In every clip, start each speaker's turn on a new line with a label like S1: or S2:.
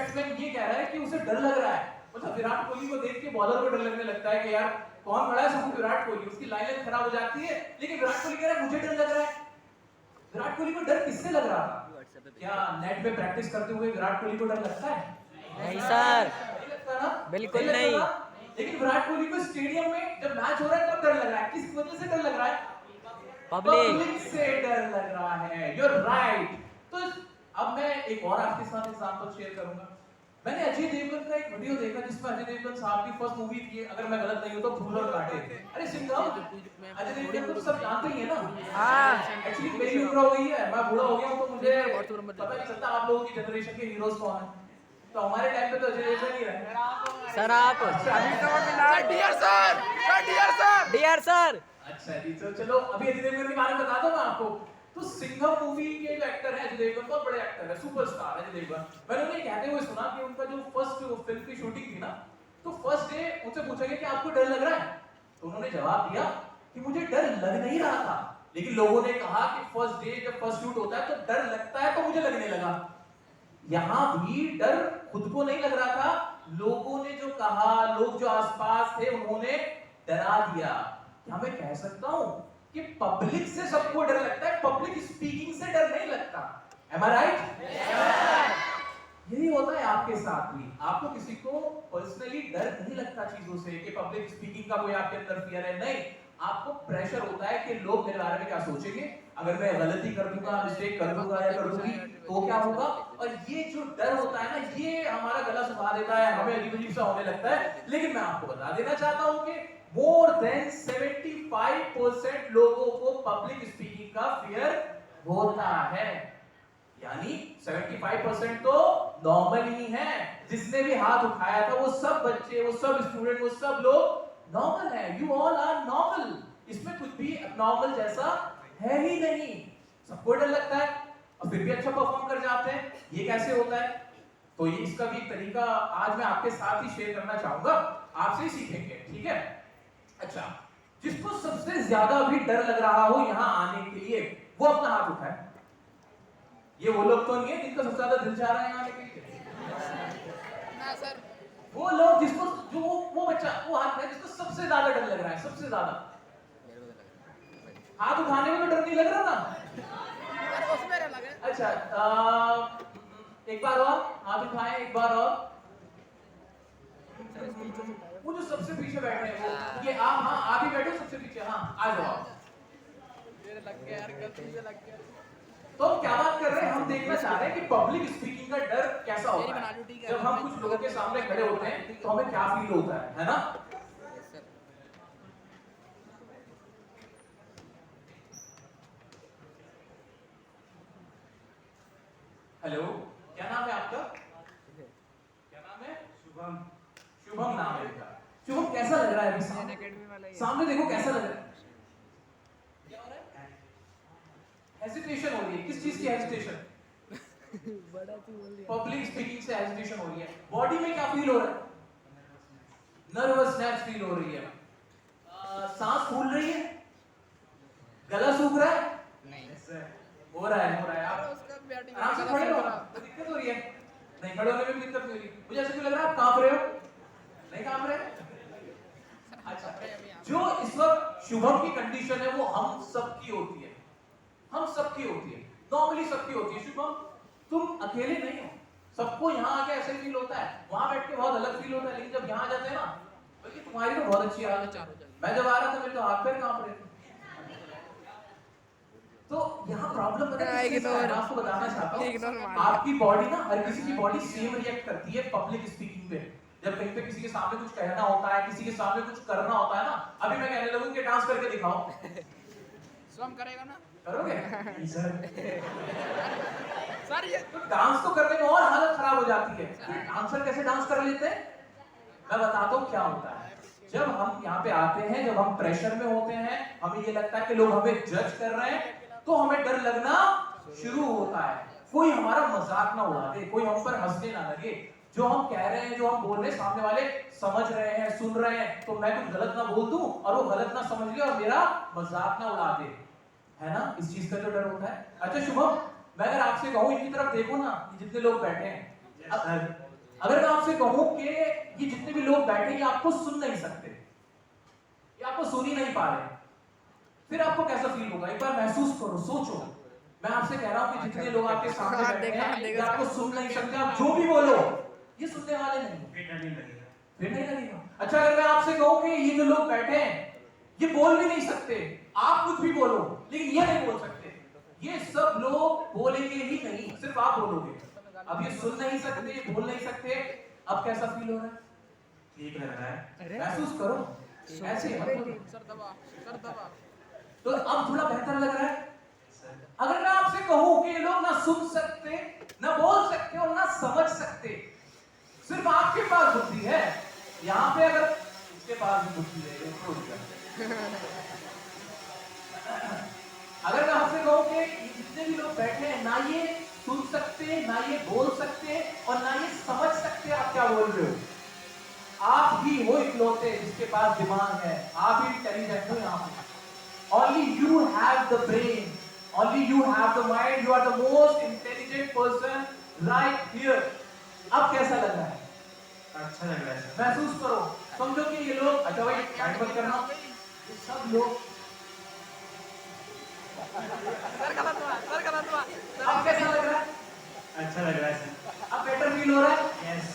S1: Batsman ये कह रहा है कि उसे डर लग रहा है, मतलब विराट कोहली को देख के बॉलर को डर लगने लगता है कि यार कौन बड़ा है, सब विराट कोहली, उसकी लाइन खराब हो जाती है, लेकिन विराट कोहली कह रहा है मुझे डर लग रहा है। विराट कोहली को डर किससे लग रहा था? क्या नेट पे प्रैक्टिस करते हुए विराट कोहली को डर लगता है?
S2: नहीं सर,
S1: नहीं लगता ना,
S2: बिल्कुल
S1: लगता
S2: नहीं।
S1: ना? लेकिन विराट कोहली को स्टेडियम में जब मैच हो रहा है तब डर लग रहा है, किस वजह से डर लग रहा है? पब्लिक से डर लग रहा है। You are right. तो अब मैं एक और आपके साथ एग्जांपल शेयर करूंगा। मैंने अजय देवगन का एक वीडियो देखा जिसमें अजय देवगन साहब की फर्स्ट मूवी थी, अगर मैं गलत नहीं हूं तो फूल और कांटे। अरे सिंघम, अजय देवगन को सब जानते ही है ना?
S2: हाँ,
S1: एक्चुअली मेरी उम्र हो गई है, मैं बूढ़ा हो गया हूं, तो मुझे पता नहीं चलता आप लोगों की जनरेशन के हीरोज कौन है। तो हमारे टाइम पे तो अजय देवगन ही रहे।
S2: सर आप डियर सर।
S1: अच्छा जी, तो चलो अभी अजय देवगन के बारे में बता दूं मैं आपको। तो सिंघम मूवी के जो एक्टर है अजय देवगन, बहुत बड़े एक्टर है, सुपरस्टार अजय देवगन। मैंने उन्हें कहते हुए सुना कि उनका जो फर्स्ट फिल्म की शूटिंग थी ना, तो फर्स्ट डे उनसे पूछा गया कि आपको डर लग रहा है? तो उन्होंने जवाब दिया कि मुझे डर लग नहीं रहा था, लेकिन लोगों ने कहा कि फर्स्ट डे जब फर्स्ट शूट होता है तो डर लगता है, तो मुझे लगने लगा। यहां भी डर खुद को नहीं लग रहा था, लोगों ने जो कहा, लोग जो आसपास थे उन्होंने डरा दिया। क्या मैं कह सकता हूं कि पब्लिक से सबको डर लगता है, पब्लिक स्पीकिंग से डर नहीं लगता? एम आई राइट? यही होता है आपके साथ भी। आपको किसी को पर्सनली डर नहीं लगता चीजों से कि पब्लिक स्पीकिंग का कोई आपके अंदर फियर है, नहीं। आपको प्रेशर होता है कि लोग मेरे बारे में क्या सोचेंगे, अगर मैं गलती कर दूंगा, मिस्टेक कर दूंगा या कर दूंगी तो क्या होगा। और ये जो डर होता है ना, ये हमारा गला सुखा देता है, हमें अजीब अजीब सा होने लगता है। लेकिन मैं आपको बता देना चाहता हूं कि मोर देन 75% लोगों को पब्लिक स्पीकिंग का फियर होता है। यानी 75% तो नॉर्मल ही है। जिसने भी हाथ उठाया था वो सब बच्चे, वो सब स्टूडेंट, वो सब लोग नॉर्मल है। You all are normal. इसमें कुछ भी नॉर्मल जैसा है ही नहीं। सबको डर लगता है और फिर भी अच्छा परफॉर्म कर जाते हैं। ये कैसे होता है? तो ये इसका भी एक तरीका आज मैं आपके साथ ही शेयर करना चाहूंगा, आपसे ही सीखेंगे, ठीक है? अच्छा, जिसको सबसे ज्यादा भी डर लग रहा हो यहां आने के लिए, वो अपना हाथ उठाए। ये वो लोग तो नहीं है जिनका सबसे ज्यादा दिल चाह रहा है यहाँ आने के लिए ना सर। वो लोग जिसको, जो वो बच्चा, वो हाथ है जिसको सबसे ज्यादा डर लग रहा है, सबसे ज्यादा। हाथ उठाने में तो डर नहीं लग रहा ना? उसमें डर लगा। अच्छा, एक बार और हाथ उठाएं, एक बार और। वो जो सबसे पीछे बैठे हैं वो, ये आप, हाँ आप ही बैठो सबसे पीछे, हाँ आ जाओ। लग गया यार, गलती से लग गया। तो क्या बात कर रहे हैं, हम देखना चाह रहे हैं कि पब्लिक स्पीकिंग का डर कैसा होता है। जब हम कुछ लोगों के सामने खड़े होते हैं तो हमें क्या फील होता है ना? हेलो, क्या नाम है आपका? क्या नाम है? शुभम। शुभम नाम है इनका। शुभम, कैसा लग रहा है अभी सामने? सामने देखो कैसा लग रहा है? क्या हो रहा है? हेजिटेशन हो रही है। किस चीज की हेजिटेशन? पब्लिक स्पीकिंग से हेजिटेशन हो रही है। बॉडी में क्या फील हो रहा है? नर्वसनेस फील हो रही है। सांस फूल रही है? गला सूख रहा है? नहीं, हो रहा है, हो रहा है। आप आराम से खड़े हो, तो दिक्कत हो रही है? नहीं, खड़े होने में भी दिक्कत नहीं हो रही। मुझे ऐसा क्यों लग रहा है आप कांप रहे हो? नहीं कांप रहे? अच्छा, जो इस वक्त शुभम की कंडीशन है वो हम सबकी होती है, हम सबकी होती है, नॉर्मली सबकी होती है। शुभम, तुम अकेले नहीं हो, सबको यहाँ आके ऐसे फील होता है। वहां बैठ के बहुत अलग फील होता है, लेकिन जब यहाँ आ जाते हैं ना, बल्कि तुम्हारी तो बहुत अच्छी आदत है। मैं जब आ रहा था मेरे तो हाथ पैर कांप रहे थे। तो यहाँ प्रॉब्लम पता है किसके साथ है? मैं आपको बताना चाहता हूँ, आपकी बॉडी ना, हर किसी की बॉडी सेम रिएक्ट करती है पब्लिक स्पीकिंग पे। जब कहीं पे किसी के सामने कुछ कहना होता है, किसी के सामने कुछ करना होता है ना, अभी मैं कहने लगूं कि डांस करके दिखाओ, स्वयं करेगा ना? करोगे? सर ये तो डांस तो करने में और हालत खराब हो जाती है। डांसर कैसे डांस कर लेते हैं? मैं बताता हूँ क्या होता है। जब हम यहाँ पे आते हैं, जब हम प्रेशर में होते हैं, हमें ये लगता है कि लोग हमें जज कर रहे हैं, तो हमें डर लगना शुरू होता है। कोई हमारा मजाक ना उड़ा दे, कोई हम पर हंसने ना लगे, जो हम कह रहे हैं, जो हम बोल रहे हैं, सामने वाले समझ रहे हैं, सुन रहे हैं, तो मैं कुछ गलत ना बोल दूं और वो गलत ना समझ ले और मेरा मजाक ना उड़ा दे, है ना? इस चीज का तो डर होता है। अच्छा शुभम, मैं अगर आपसे कहूं इनकी तरफ देखो ना, जितने लोग बैठे हैं, अगर मैं आपसे कहूं कि ये जितने भी लोग बैठे हैं ये आपको सुन नहीं सकते, ये आपको सुन ही नहीं पा रहे, फिर आपको कैसा फील होगा? एक बार महसूस करो, सोचो। मैं आपसे कह रहा हूं कि जितने लोग आपके सामने बैठे हैं ये आपको सुन नहीं सकते, आप जो भी बोलो ये सुनने वाले नहीं, फिर नहीं लगेगा। अच्छा, अगर मैं आपसे कहूं कि ये जो लोग बैठे हैं ये बोल भी नहीं सकते, आप कुछ भी बोलो लेकिन ये नहीं बोल सकते, ये सब लोग बोलेंगे ही नहीं, सिर्फ आप बोलोगे। अब ये सुन नहीं सकते, बोल नहीं सकते, अब कैसा फील हो रहा है?
S3: ठीक लग रहा है।
S1: महसूस करो, ऐसे मतलब तो अब थोड़ा बेहतर लग रहा है। अगर मैं आपसे कहूं कि ये लोग ना सुन सकते, ना बोल सकते और ना समझ सकते, सिर्फ आपके पास बुद्धि है, यहां पे अगर इसके पास भी बुद्धि है अगर मैं आपसे कहूं कि जितने भी लोग बैठे हैं ना ये सुन सकते, ना ये बोल सकते और ना ये समझ सकते, आप क्या बोल रहे हो? आप ही हो इकलौते जिसके पास दिमाग है, आप ही इंटेलिजेंट हो यहाँ पे। Only you have the brain, only you have the mind, you are the most intelligent person right here. अब कैसा लग रहा है?
S3: अच्छा लग रहा है सर।
S1: महसूस करो, समझो कि ये लोग, अच्छा भाई बात मत करना, ये सब लोग अब कैसा लग रहा है?
S3: अच्छा लग रहा है सर।
S1: अब बेटर फील हो रहा है?
S3: यस।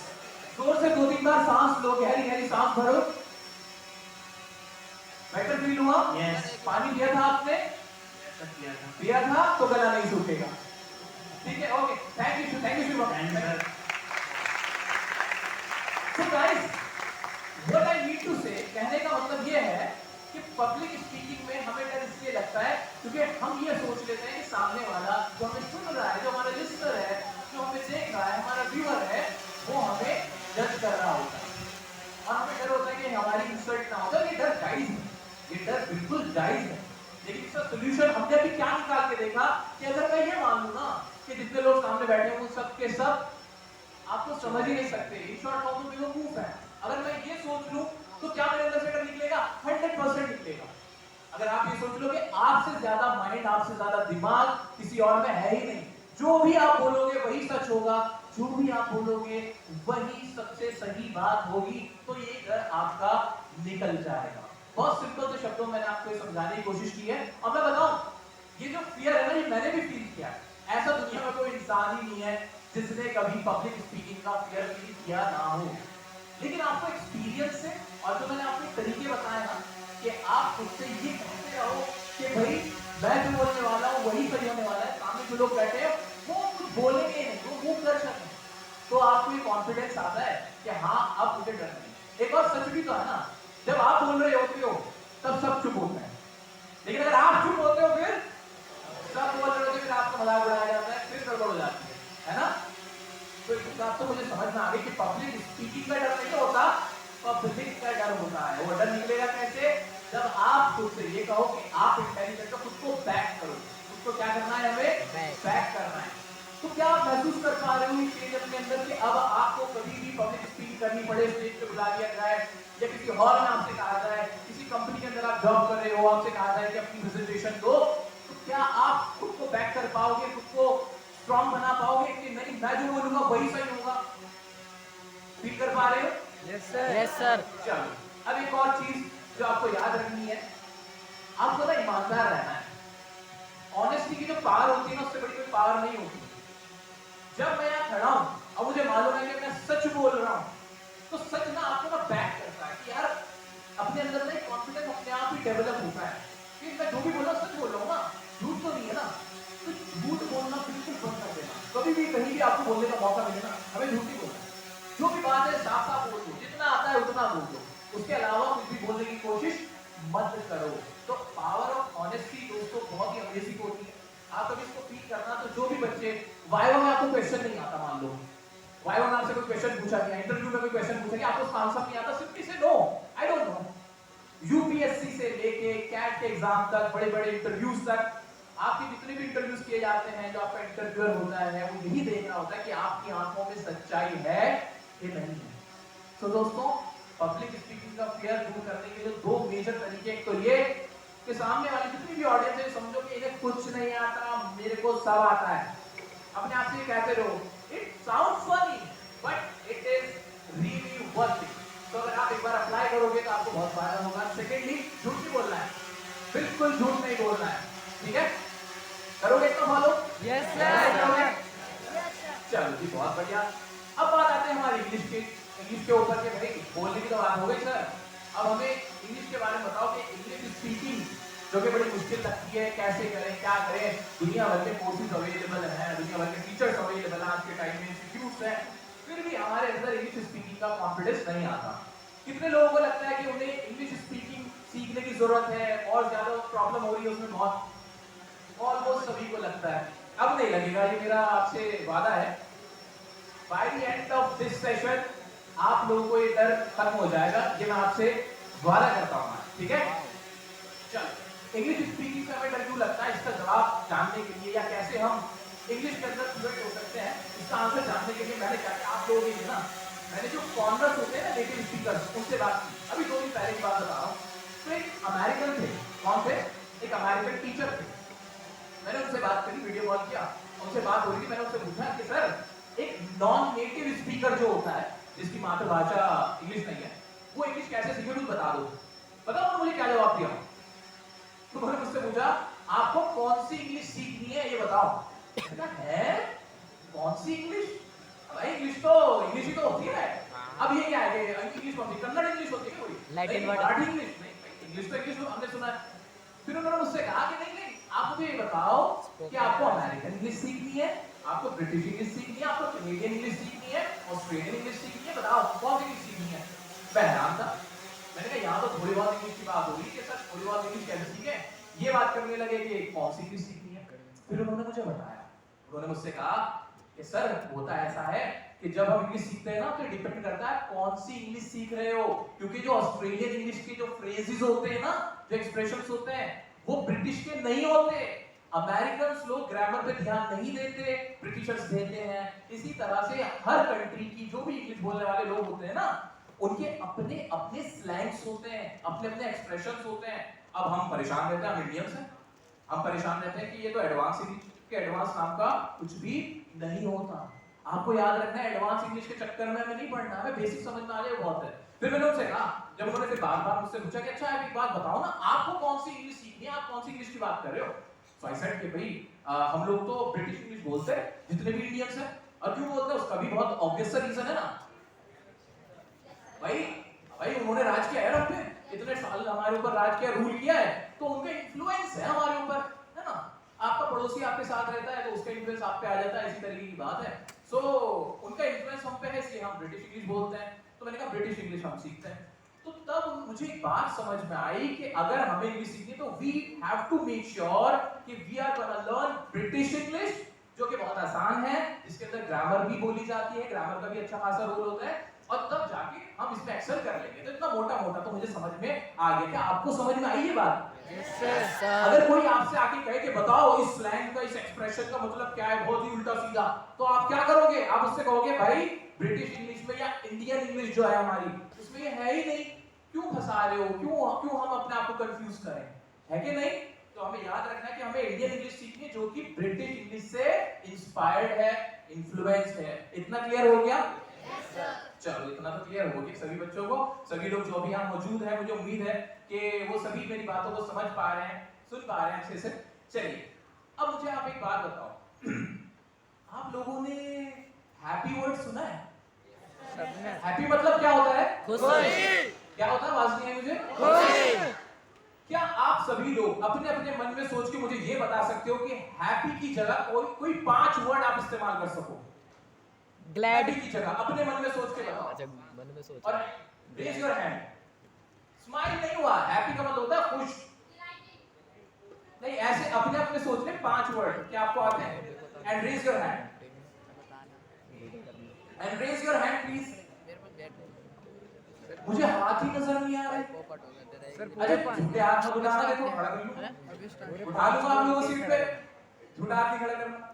S1: जोर से 2-3 बार सांस लो, गहरी गहरी सांस भरो। बेटर फील हुआ?
S3: यस।
S1: पानी दिया था आपने? दिया था तो गला नहीं सूखेगा। ठीक है, okay, thank you sir.
S3: Thank you sir.
S1: So guys, what I need to say, कहने का मतलब ये है कि पब्लिक स्पीकिंग में हमें डर इसलिए लगता है क्योंकि हम ये सोच लेते हैं कि सामने वाला जो हमें सुन रहा है, जो हमारा लिसनर है, जो हमें देख रहा है, हमारा व्यूअर है, वो हमें जज कर रहा होता है और हमें डर होता है कि हमारी इंसल्ट ना हो। तो ये डर जायज है, ये डर बिल्कुल जायज है, लेकिन इसका सोल्यूशन हमने अभी क्या निकाल के देखा कि अगर मैं ये मान लूं ना कि जितने लोग सामने बैठे हैं वो सब के सब आपको समझ ही नहीं सकते, इन शॉर्ट फॉर्म में बेवकूफ है। अगर मैं ये सोच लूं तो क्या मेरे अंदर से डर निकलेगा? 100% निकलेगा। अगर आप ये सोच लो कि आपसे ज्यादा माइंड, आपसे ज्यादा दिमाग किसी और में है ही नहीं, जो भी आप बोलोगे वही सच होगा, जो भी आप बोलोगे वही सबसे सही बात होगी, तो ये डर आपका निकल जाएगा। बहुत सिंपल से शब्दों में मैंने आपको ये समझाने की कोशिश की है। और मैं बताऊं, ये जो फियर है ना, ये मैंने भी फील किया है। ऐसा दुनिया में कोई इंसान ही नहीं है जिसने कभी पब्लिक स्पीकिंग का फियर फील किया ना हो, लेकिन आपको एक्सपीरियंस से और जो मैंने आपको तरीके बताए ना कि आप खुद से ये कहते रहो कि भाई मैं जो बोलने वाला हूँ वही सही होने वाला है, सामने जो लोग बैठे हैं वो कुछ बोलेंगे नहीं, वो मुंह कर सकते हैं, तो आपको ये कॉन्फिडेंस आता है कि हाँ अब मुझे डर नहीं। एक और सच भी तो है ना, जब आप बोल रहे होते हो तब सब चुप होते हैं, लेकिन अगर आप चुप होते हो फिर सब बोल रहे होते, फिर आपका मजाक उड़ाया जाता है, फिर गड़बड़ हो जाती है ना। तो इस बात तो मुझे समझ में आ गई कि पब्लिक स्पीकिंग का डर नहीं होता, पब्लिक का डर होता है। वो डर निकलेगा कैसे? जब आप खुद से ये कहो कि आप इंटेलिजेंट हो, खुद को बैक करो। उसको क्या करना है? हमें बैक करना है। तो क्या आप महसूस कर पा रहे हो इस चीज अपने अंदर कि अब आपको कभी भी पब्लिक स्पीकिंग करनी पड़े, स्टेज पे बुला दिया जाए या किसी हॉल में आपसे कहा जाए, किसी कंपनी के अंदर आप जॉब कर रहे हो, आपसे कहा जाए कि अपनी प्रेजेंटेशन दो, तो क्या आप खुद को बैक कर पाओगे, खुद को स्ट्रॉन्ग बना पाओगे कि नहीं मैं जो बोलूंगा वही सही होगा? फील कर पा रहे हो?
S2: Yes sir. Yes sir.
S1: चलो अब एक और चीज जो आपको याद रखनी है, आपको ना ईमानदार रहना है। ऑनेस्टी की जो पावर होती है ना, उससे बड़ी कोई पावर नहीं होती। जब मैं यहाँ खड़ा हूं और मुझे मालूम है कि मैं सच बोल रहा हूं, तो सच ना आपको ना बैक करता है कि यार अपने अंदर ना एक कॉन्फिडेंस अपने आप ही डेवलप होता है कि मैं जो भी बोल रहा हूं सच बोल रहा हूं ना, झूठ तो नहीं है ना। तो झूठ बोलना बिल्कुल बंद कर देना। कभी भी कहीं भी आपको बोलने का मौका मिले ना, हमें झूठ नहीं बोलना है। जो भी बात है साफ साफ बोल दो, जितना आता है उतना बोल दो, उसके अलावा कुछ भी बोलने की कोशिश मत करो। तो पावर ऑफ ऑनेस्टी दोस्तों बहुत ही अमेजिंग होती है। आप कभी इसको फील करना, तो जो भी बच्चे वाइवा में आपको क्वेश्चन नहीं आता, मान लो वाइवा में आपसे कोई क्वेश्चन पूछा गया, इंटरव्यू में कोई क्वेश्चन पूछा गया, आपको उसका आंसर नहीं आता, सिंपली से no I don't know. UPSC से लेके कैट के एग्जाम तक, बड़े बड़े इंटरव्यूज तक, आपके जितने भी इंटरव्यूज किए जाते हैं, जो आपका इंटरव्यूअर होता है वो यही देख रहा होता है कि आपकी आंखों में सच्चाई है कि नहीं है। तो दोस्तों, पब्लिक स्पीकिंग का फियर दूर करने के लिए दो मेजर तरीके, एक तो ये कि सामने वाली जितनी भी ऑडियंस है समझो कि इन्हें कुछ नहीं आता, मेरे को सब आता है। अपने आप से कहते रहो, it sounds funny but it is करोगे तो आपको बहुत फायदा होगा। सेकेंडली, झूठ नहीं बोलना है, बिल्कुल झूठ नहीं बोलना है, ठीक है? करोगे इतना फॉलो?
S2: यस
S1: करोगे?
S2: सर।
S1: चलो जी, बहुत बढ़िया। अब बात आते हैं हमारी इंग्लिश के ऊपर के भाई बोलने की तो बात हो गई सर। अब हमें इंग्लिश के बारे में बताओ कि इंग्लिश स्पीकिंग जो कि बड़ी मुश्किल लगती है, कैसे करें, क्या करें? दुनिया भर के कोर्सेज अवेलेबल हैं, दुनिया भर के टीचर्स अवेलेबल हैं आज के टाइम में, इंस्टीट्यूट्स हैं, फिर भी हमारे अंदर इंग्लिश स्पीकिंग का कॉन्फिडेंस नहीं आता। कितने लोगों को लगता है कि उन्हें इंग्लिश स्पीकिंग सीखने की जरूरत है और ज्यादा प्रॉब्लम हो रही है उसमें? बहुत ऑलमोस्ट सभी को लगता है। अब नहीं लगेगा, ये मेरा आपसे वादा है। By the end of this session आप लोगों को ये डर खत्म हो जाएगा, ये मैं आपसे वादा करता हूँ, ठीक है? चलो, इंग्लिश स्पीकिंग से हमें डर क्यों लगता है, इसका जवाब जानने के लिए या कैसे हम इंग्लिश के अंदर फ्लुएंट हो सकते हैं, इसका आंसर जानने के लिए मैंने क्या किया, आप लोगों के लिए ना, मैंने जो फॉरनर्स होते हैं ना, नेटिव स्पीकर्स, उनसे बात की। अभी 2 दिन पहले की बात बता रहा हूँ। तो एक अमेरिकन थे, कौन थे? एक अमेरिकन टीचर थे। मैंने उनसे बात करी, वीडियो कॉल किया, उनसे बात हो रही थी। मैंने उनसे पूछा कि सर, एक नॉन नेटिव स्पीकर जो होता है, जिसकी मातृभाषा इंग्लिश नहीं है, वो इंग्लिश कैसे सीखे, मुझे बता दो। बताओ उन्होंने मुझे क्या जवाब दिया। तो मैंने मुझसे पूछा, आपको कौन सी इंग्लिश सीखनी है ये बताओ। है कौन सी इंग्लिश? भाई इंग्लिश ही तो होती है। अब ये क्या है कि इंग्लिश कौन सी? कन्नड़ इंग्लिश होती है कोई?
S2: Latin word.
S1: मराठी इंग्लिश नहीं, इंग्लिश तो इंग्लिश हमने सुना है। फिर उन्होंने मुझसे कहा कि नहीं नहीं, आप मुझे ये बताओ कि आपको अमेरिकन इंग्लिश सीखनी है, आपको ब्रिटिश इंग्लिश सीखनी है, आपको कैनेडियन इंग्लिश सीखनी है, ऑस्ट्रेलियन इंग्लिश सीखनी है, बताओ कौन सी इंग्लिश सीखनी है? मैं हैरान था। मैंने कहा यहाँ तो थोड़ी बहुत इंग्लिश की बात हो रही है, सर थोड़ी बहुत इंग्लिश कैसे सीखे? ये बात करने लगे कि कौन सी इंग्लिश सीखनी है। फिर उन्होंने मुझे बताया, उन्होंने मुझसे कहा कि सर होता ऐसा है कि जब हम इंग्लिश सीखते हैं ना, तो डिपेंड करता है कौन सी इंग्लिश सीख रहे हो, क्योंकि जो ऑस्ट्रेलियन इंग्लिश के जो फ्रेजेस होते हैं ना, जो एक्सप्रेशंस होते हैं, वो ब्रिटिश के नहीं होते। अमेरिकन लोग ग्रामर पे ध्यान नहीं देते, ब्रिटिशर्स देते हैं। इसी तरह से हर कंट्री की जो भी इंग्लिश बोलने वाले लोग होते हैं ना, उनके अपने अपने स्लैंग्स होते हैं, अपने अपने एक्सप्रेशंस होते हैं। अब हम परेशान रहते हैं, हम इंडियंस हैं, हम परेशान रहते हैं कि ये तो एडवांस इंग्लिश के एडवांस नाम का कुछ भी नहीं होता। आपको याद रखना है, एडवांस इंग्लिश के चक्कर में हमें नहीं पढ़ना, हमें बेसिक समझ में आ जाए बहुत है। फिर मैंने उनसे कहा, जब उन्होंने फिर बार-बार मुझसे पूछा कि अच्छा एक बात बताओ ना, आपको कौन सी इंग्लिश सीखनी है, आप कौन सी इंग्लिश की बात कर रहे हो? सो आई सेड कि भाई हम लोग तो ब्रिटिश इंग्लिश बोलते हैं, जितने भी इंडियंस हैं। और क्यों बोलते हैं उसका भी बहुत ऑब्वियस सा रीजन है ना भाई। भाई उन्होंने राज किया है हम पे, इतने साल हमारे ऊपर राज किया, रूल किया है, तो उनका इन्फ्लुएंस है हमारे ऊपर, है ना? आपका पड़ोसी आपके साथ रहता है तो उसका इन्फ्लुएंस आप पे आ जाता है, इसी तरीके की बात है। सो उनका इन्फ्लुएंस हम पे है, इसलिए हम ब्रिटिश इंग्लिश बोलते हैं। तो मैंने कहा ब्रिटिश इंग्लिश हम सीखते हैं। तो तब मुझे एक बात समझ में आई कि अगर हमें इंग्लिश सीखनी तो we have to make sure कि we are gonna learn British English, जो कि बहुत आसान है, जिसके अंदर ग्रामर भी बोली जाती है, ग्रामर का भी अच्छा खासा रोल होता है, और तब जाके हम इसमें एक्सेल कर लेंगे। तो इतना मोटा मोटा तो मुझे समझ में आ गया। क्या आपको समझ में आई ये बात?
S2: Yes sir.
S1: अगर कोई आपसे आके कहे कि बताओ इस स्लैंग का, इस एक्सप्रेशन का मतलब क्या है, बहुत ही उल्टा सीधा, तो आप क्या करोगे? आप उससे कहोगे भाई ब्रिटिश इंग्लिश में या इंडियन इंग्लिश जो है हमारी, उसमें ये है ही नहीं, क्यों फंसा रहे हो, क्यों हम अपने आप को कंफ्यूज करें, है कि नहीं? तो हमें याद रखना है कि हमें इंडियन इंग्लिश सीखनी है जो कि ब्रिटिश इंग्लिश से इंस्पायर्ड है, इन्फ्लुएंस्ड है। इतना क्लियर हो गया? Yes sir. चलो इतना तो क्लियर हो गया सभी बच्चों को, सभी लोग जो भी यहाँ मौजूद हैं, मुझे उम्मीद है कि वो सभी मेरी बातों को समझ पा रहे हैं, सुन पा रहे हैं अच्छे से। चलिए अब मुझे आप एक बात बताओ, आप लोगों ने हैप्पी वर्ड सुना है? हैप्पी मतलब क्या होता है?
S2: खुश।
S1: क्या होता है? आवाज नहीं है मुझे।
S2: खुश।
S1: क्या आप सभी लोग अपने अपने मन में सोच के मुझे ये बता सकते हो कि हैप्पी की जगह कोई 5 वर्ड आप इस्तेमाल कर सको?
S2: ग्लैड
S1: हैप्पी की जगह अपने मन में सोच के बताओ।
S2: अच्छा मन में सोच।
S1: और रेज योर हैंड। स्माइल नहीं हुआ, हैप्पी का मतलब होता है खुश। नहीं, ऐसे अपने अपने सोच ले 5 वर्ड, क्या आपको आते हैं? And raise your hand, and raise your hand please. मुझे हाथ ही नजर नहीं आ रहे। अरे झूठे हाथ मत उठाना, देखो खड़ा कर लूं, उठा लूंगा आप लोगों सीट पे, झूठा हाथ नहीं खड़ा करना।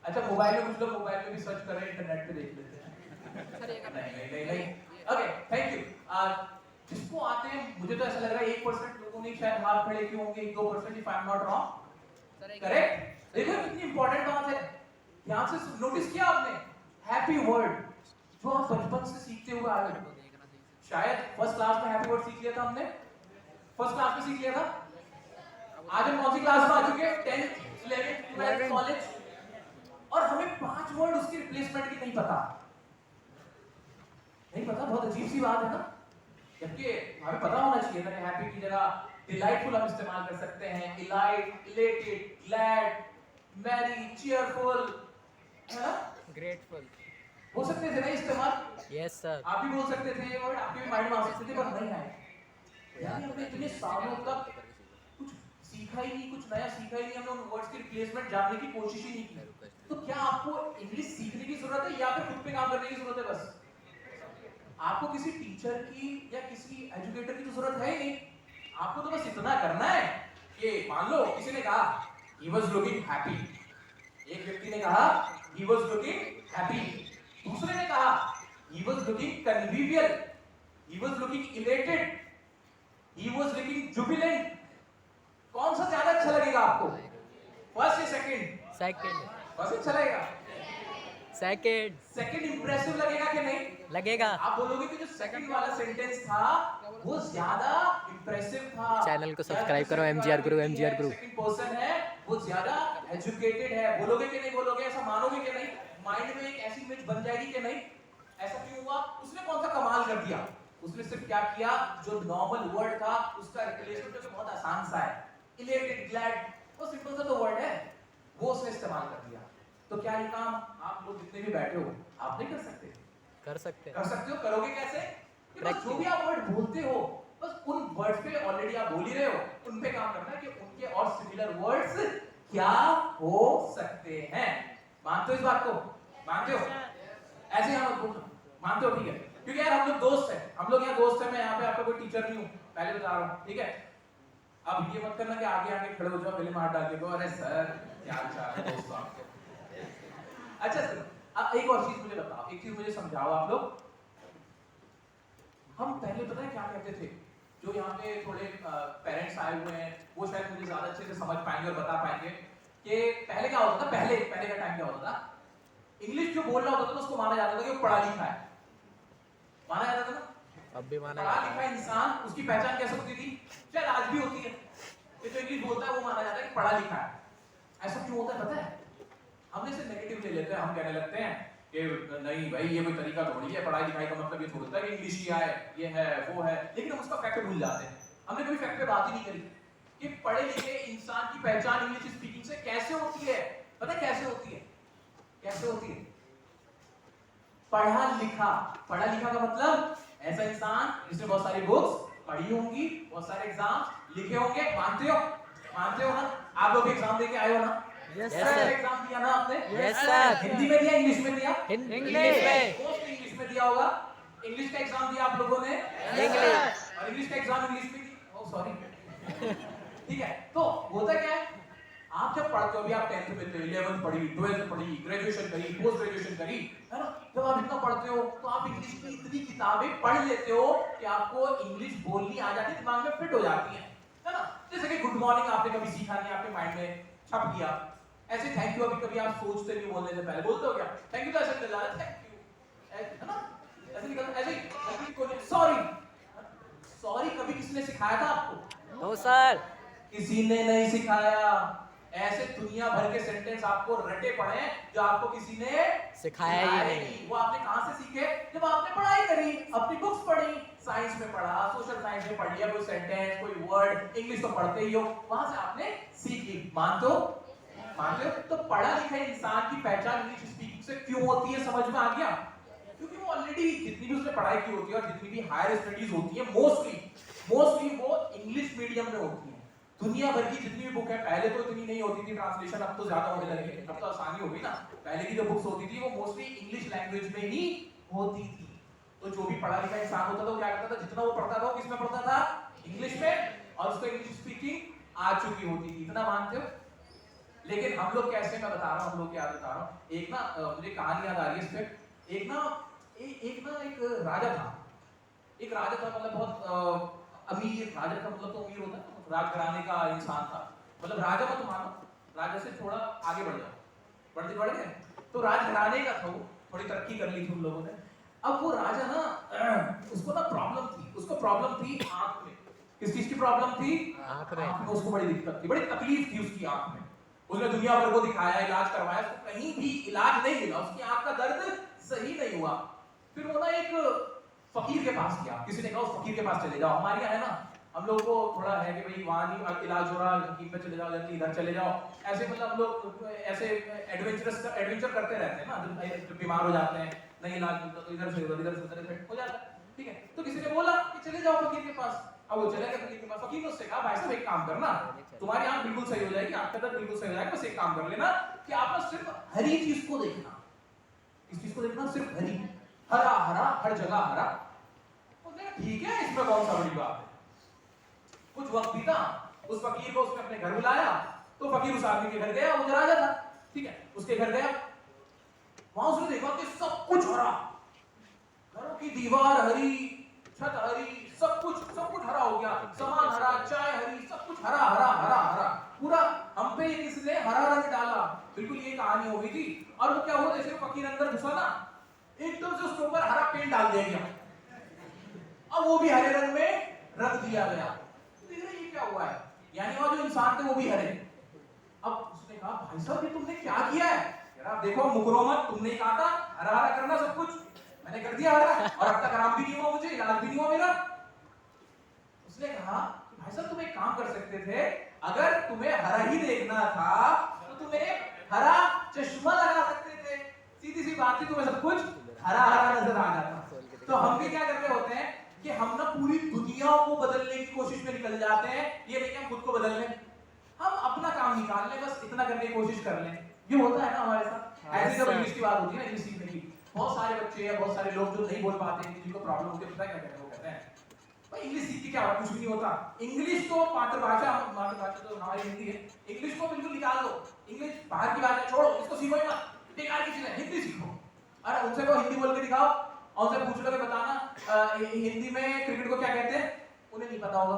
S1: अच्छा मोबाइल में कुछ लोग मोबाइल में भी सर्च कर रहे हैं, इंटरनेट पे देख लेते हैं। नहीं ओके थैंक यू। जिसको आते हैं, मुझे तो ऐसा लग रहा है 1% लोगों ने शायद हाथ खड़े किए होंगे, 1-2% if I am not wrong, correct? देखो कितनी इंपॉर्टेंट बात है, ध्यान से नोटिस किया आपने? हैप्पी वर्ड जो आप बचपन से सीखते हुए आ रहे हो, शायद फर्स्ट क्लास में हैप्पी वर्ड सीख लिया था हमने, फर्स्ट क्लास में सीख लिया था। आज हम कौन सी क्लास में आ चुके हैं? 10th 11th 12th कॉलेज, और हमें 5 वर्ड उसकी रिप्लेसमेंट की नहीं पता। नहीं पता, बहुत अजीब सी बात है ना। जबकि हमें पता होना चाहिए ना कि हैप्पी की जगह डिलाइटफुल हम इस्तेमाल कर सकते हैं, elite, elated, glad, merry, cheerful, है ना?
S2: ग्रेटफुल
S1: हो सकते थे ना इस्तेमाल?
S2: यस सर
S1: आप भी बोल सकते थे ये वर्ड, आपके भी माइंड में आ सकते थे, पर नहीं आए। यानी हमने इतने सालों तक कुछ सीखा ही नहीं, कुछ नया सीखा ही नहीं, हमने उन वर्ड्स की रिप्लेसमेंट जानने की कोशिश ही नहीं की। तो क्या आपको इंग्लिश सीखने की जरूरत है या फिर खुद पे काम करने की जरूरत है? बस आपको किसी टीचर की या किसी एजुकेटर की तो जरूरत है ही नहीं। आपको तो बस इतना करना है कि मान लो किसी ने कहा he was looking happy, एक व्यक्ति ने कहा he was looking happy, दूसरे ने कहा he was looking convivial, he was looking elated, he was looking jubilant। कौन सा ज्यादा अच्छा लगेगा आपको? फर्स्ट या सेकंड?
S2: सेकंड
S1: फर्स्ट अच्छा लगेगा।
S2: सेकंड
S1: सेकंड इंप्रेसिव लगेगा कि नहीं?
S2: लगेगा।
S1: आप बोलोगे कि जो सेकंड वाला सेंटेंस था वो ज्यादा इंप्रेसिव था।
S2: चैनल को सब्सक्राइब करो, MGR गुरु, MGR गुरु।
S1: सेकंड पर्सन है वो ज्यादा एजुकेटेड है, बोलोगे कि नहीं बोलोगे? ऐसा मानोगे कि नहीं? माइंड में एक ऐसी इमेज बन जाएगी कि नहीं? ऐसा क्यों हुआ? उसने कौन सा कमाल कर दिया? उसने सिर्फ क्या किया, जो नॉर्मल वर्ड था उसका रिप्लेसमेंट जो बहुत आसान सा है, इलेटेड, ग्लैड, वो सिंपल सा तो वर्ड है, वो उसने इस्तेमाल कर दिया। तो क्या ये काम आप लोग जितने भी बैठे हो आप नहीं कर सकते?
S2: कर सकते हैं।
S1: कर सकते हो। करोगे कैसे? कि बस जो भी आप वर्ड बोलते हो बस उन वर्ड्स पे ऑलरेडी आप बोल ही रहे हो, उन पे काम करना है कि उनके और सिमिलर वर्ड्स क्या हो सकते हैं। मानते हो इस बात को? मानते हो? ऐसे ही हम बोलते मानते हो? ठीक है, क्योंकि यार हम लोग दोस्त हैं, हम लोग यहाँ दोस्त हैं। मैं यहाँ पे आपका कोई टीचर नहीं हूँ, पहले बता रहा हूँ, ठीक है? अब ये मत करना कि आगे आगे खड़े हो जाओ, पहले मार डाल के दो, अरे सर क्या चाह रहे दोस्त आपके। अच्छा सर, अब एक और चीज मुझे बताओ, एक चीज मुझे समझाओ आप लोग। हम पहले पता है क्या कहते थे? जो यहाँ पे थोड़े पेरेंट्स आए हुए हैं वो शायद मुझे ज्यादा अच्छे से समझ पाएंगे और बता पाएंगे कि पहले क्या होता था। पहले का टाइम क्या होता था? इंग्लिश जो बोल रहा होता था उसको माना जाता था कि वो पढ़ा लिखा है, माना जाता था ना।
S2: अब भी माना
S1: पढ़ा
S2: जाता
S1: लिखा
S2: है।
S1: इंसान, उसकी पहचान कैसे होती थी? शायद आज भी होती है कि जो इंग्लिश बोलता है वो माना जाता है कि पढ़ा लिखा है। ऐसा क्यों होता है पता है? हमने इसे नेगेटिव ले लेते हैं, हम कहने लगते हैं कि नहीं भाई ये कोई तरीका थोड़ी है, पढ़ाई लिखाई का मतलब ये थोड़ी होता है कि इंग्लिश ही आए, ये है वो है। लेकिन हम उसका फैक्ट भूल जाते हैं। हमने कभी फैक्ट पे बात ही नहीं करी कि पढ़े लिखे इंसान की पहचान इंग्लिश स्पीकिंग से कैसे होती है। पता है कैसे होती है? कैसे होती है? पढ़ा लिखा। पढ़ा लिखा का मतलब ऐसा इंसान जिसने बहुत सारी बुक्स पढ़ी होंगी, बहुत सारे एग्जाम्स लिखे होंगे। मानते हो? मानते हो ना? आप लोग एग्जाम देके आए हो ना?
S2: Yes
S1: sir
S2: sir.
S1: एग्जाम दिया ना आपने?
S2: Yes sir.
S1: हिंदी में दिया, इंग्लिश में दिया?
S2: इंग्लिश में।
S1: मोस्ट इंग्लिश में दिया होगा। इंग्लिश का एग्जाम दिया आप लोगों ने?
S2: इंग्लिश।
S1: और इंग्लिश का एग्जाम इंग्लिश में दिया? Oh sorry. ठीक है, तो होता क्या है? आप जब पढ़ते हो, अभी आप 10th में थे, 11th पढ़ी, 12th पढ़ी, ग्रेजुएशन करी, पोस्ट ग्रेजुएशन करी, है ना? जब आप इतना पढ़ते हो तो आप इंग्लिश की इतनी किताबें पढ़ लेते हो कि आपको इंग्लिश बोलनी आ जाती है, दिमाग में फिट हो जाती है ना? जैसे कि गुड मॉर्निंग आपने कभी सीखा नहीं, आपके माइंड में छप गया। ऐसे थैंक यू अभी कभी आप सोचते नहीं बोलने से पहले, बोलते हो क्या? थैंक यू तो ऐसे निकल जाता है, थैंक यू, है ना? ऐसे निकल, ऐसे सॉरी। सॉरी कभी किसने सिखाया था आपको?
S2: No sir.
S1: किसी ने नहीं सिखाया। ऐसे दुनिया भर के सेंटेंस आपको रटे पड़े हैं जो आपको किसी ने
S2: सिखाया ही नहीं।
S1: वो आपने कहां से सीखे? जब आपने पढ़ाई करी, अपनी बुक्स पढ़ी, साइंस में पढ़ा, सोशल साइंस में पढ़ लिया, कोई सेंटेंस, कोई वर्ड, इंग्लिश तो पढ़ते ही हो, वहां से आपने सीखी। मानते हो? मानते हो? तो पढ़ा लिखा इंसान की पहचान इंग्लिश स्पीकिंग से क्यों होती है, समझ में आ गया? क्योंकि वो ऑलरेडी जितनी भी उसने पढ़ाई की होती है और जितनी भी हायर स्टडीज होती है, मोस्टली वो इंग्लिश मीडियम में होती है। दुनिया भर की जितनी भी बुक है, पहले तो इतनी नहीं होती थी ट्रांसलेशन, अब तो ज्यादा होने लगी, अब तो आसानी हो गई ना। पहले की जो बुक्स होती थी वो मोस्टली इंग्लिश लैंग्वेज में ही होती थी। तो जो भी पढ़ा लिखा इंसान होता था वो क्या करता था? जितना वो पढ़ता था वो किसमें पढ़ता था? इंग्लिश में, और उसको इंग्लिश स्पीकिंग आ चुकी होती थी। इतना मानते हो? लेकिन हम लोग कैसे, मैं बता रहा हूँ हम लोग क्या बता रहा हूँ। एक ना मुझे कहानी याद आ रही है इस पे। एक राजा था। एक राजा था, मतलब बहुत अमीर। राजा का मतलब तो अमीर होता है, राजघराने का इंसान था। मतलब राजा मत मानो, राजा से थोड़ा आगे बढ़ जाओ, बढ़ गए तो राजघराने का था वो। थोड़ी तरक्की कर ली थी उन लोगों ने। अब वो राजा ना उसको ना प्रॉब्लम थी, उसको प्रॉब्लम थी आंख में। किस चीज की प्रॉब्लम थी?
S2: आंख में।
S1: आंख में उसको बड़ी दिक्कत थी, बड़ी तकलीफ थी उसकी आंख में। उसने दुनिया भर को दिखाया, इलाज करवाया, उसको कहीं भी इलाज नहीं मिला, उसकी आंख का दर्द सही नहीं हुआ। फिर वो ना एक फकीर के पास गया, किसी ने कहा उस फकीर के पास चले जाओ। हमारे यहाँ है ना, हम लोग को थोड़ा है कि भाई वहां नहीं इलाज हो रहा, हकीम पे चले जाओ, जल्दी इधर चले जाओ, ऐसे मतलब हम लोग ऐसे एडवेंचर करते रहते हैं ना। जब बीमार हो जाते हैं, नहीं इलाज मिलता तो इधर से उधर हो जाता है, ठीक है। तो किसी ने बोला कि चले जाओ फकीर के पास। अब वो चले गए फकीर के पास। फकीर ने उससे कहा भाई साहब एक काम करना, तुम्हारी आंख बिल्कुल सही हो जाएगी, आंख का दर्द बिल्कुल सही हो जाएगा, बस एक काम कर लेना कि आप ना सिर्फ हरी चीज को देखना। इस चीज को देखना, सिर्फ हरी, हरा हरा, हर जगह हरा। ठीक है, इसमें कौन सा बड़ी बात है। कुछ वक्त बीता, उस फकीर को उसने अपने घर बुलाया। तो फकीर उस आदमी के घर गया, वो राजा था, ठीक है, उसके घर गया। वहां उसने देखा कि सब कुछ हरा, घरों की दीवार हरी, छत हरी, सब कुछ हरा हो गया, सामान हरा, चाय हरी, सब कुछ हरा हरा हरा हरा, पूरा हम पे किसने हरा रंग डाला। बिल्कुल ये कहानी हो गई थी। और वो क्या हुआ, जैसे फकीर अंदर घुसा ना, एकदम से उसके ऊपर हरा पेंट डाल दिया गया, अब वो भी हरे रंग में रख दिया गया। देख रहे ये क्या हुआ है, यानी वहां जो इंसान थे वो भी हरे। अब उसने कहा भाई साहब ये तुमने क्या किया है? यार आप देखो मुकरो मत, तुमने ही कहा था हरा हरा करना सब कुछ, मैंने कर दिया हरा, और अब तक आराम भी नहीं हुआ, मुझे इलाज भी नहीं हुआ मेरा। उसने कहा कि भाई साहब तुम एक काम कर सकते थे, अगर तुम्हें हरा ही देखना था तो तुम एक हरा चश्मा लगा सकते थे, सीधी सी बात थी, तुम्हें सब कुछ हरा हरा नजर आ जाता। तो हम भी क्या करते होते हैं कि हम ना पूरी दुनिया को बदलने की कोशिश में निकल जाते हैं, ये नहीं कि हम खुद को बदल लें, हम अपना काम निकाल लें, बस इतना करने की कोशिश कर लें। ये होता है ना हमारे साथ। ऐसी जब इंग्लिश की बात होती है ना, इंग्लिश सीखने की, बहुत सारे बच्चे या बहुत सारे लोग जो नहीं बोल पाते, जिनको प्रॉब्लम होती है, पता है क्या कहते हैं? वो कहते हैं भाई इंग्लिश सीख के क्या होगा, कुछ भी नहीं होता, इंग्लिश तो मातृभाषा तो हमारी हिंदी है, इंग्लिश को बिल्कुल निकाल दो, इंग्लिश बाहर की भाषा छोड़ो, इसको सीखो ही मत, बेकार की चीज है, हिंदी सीखो। अरे उनसे को हिंदी बोल के दिखाओ और उनसे पूछ लो कि बताना हिंदी में क्रिकेट को क्या कहते हैं, उन्हें नहीं पता होगा।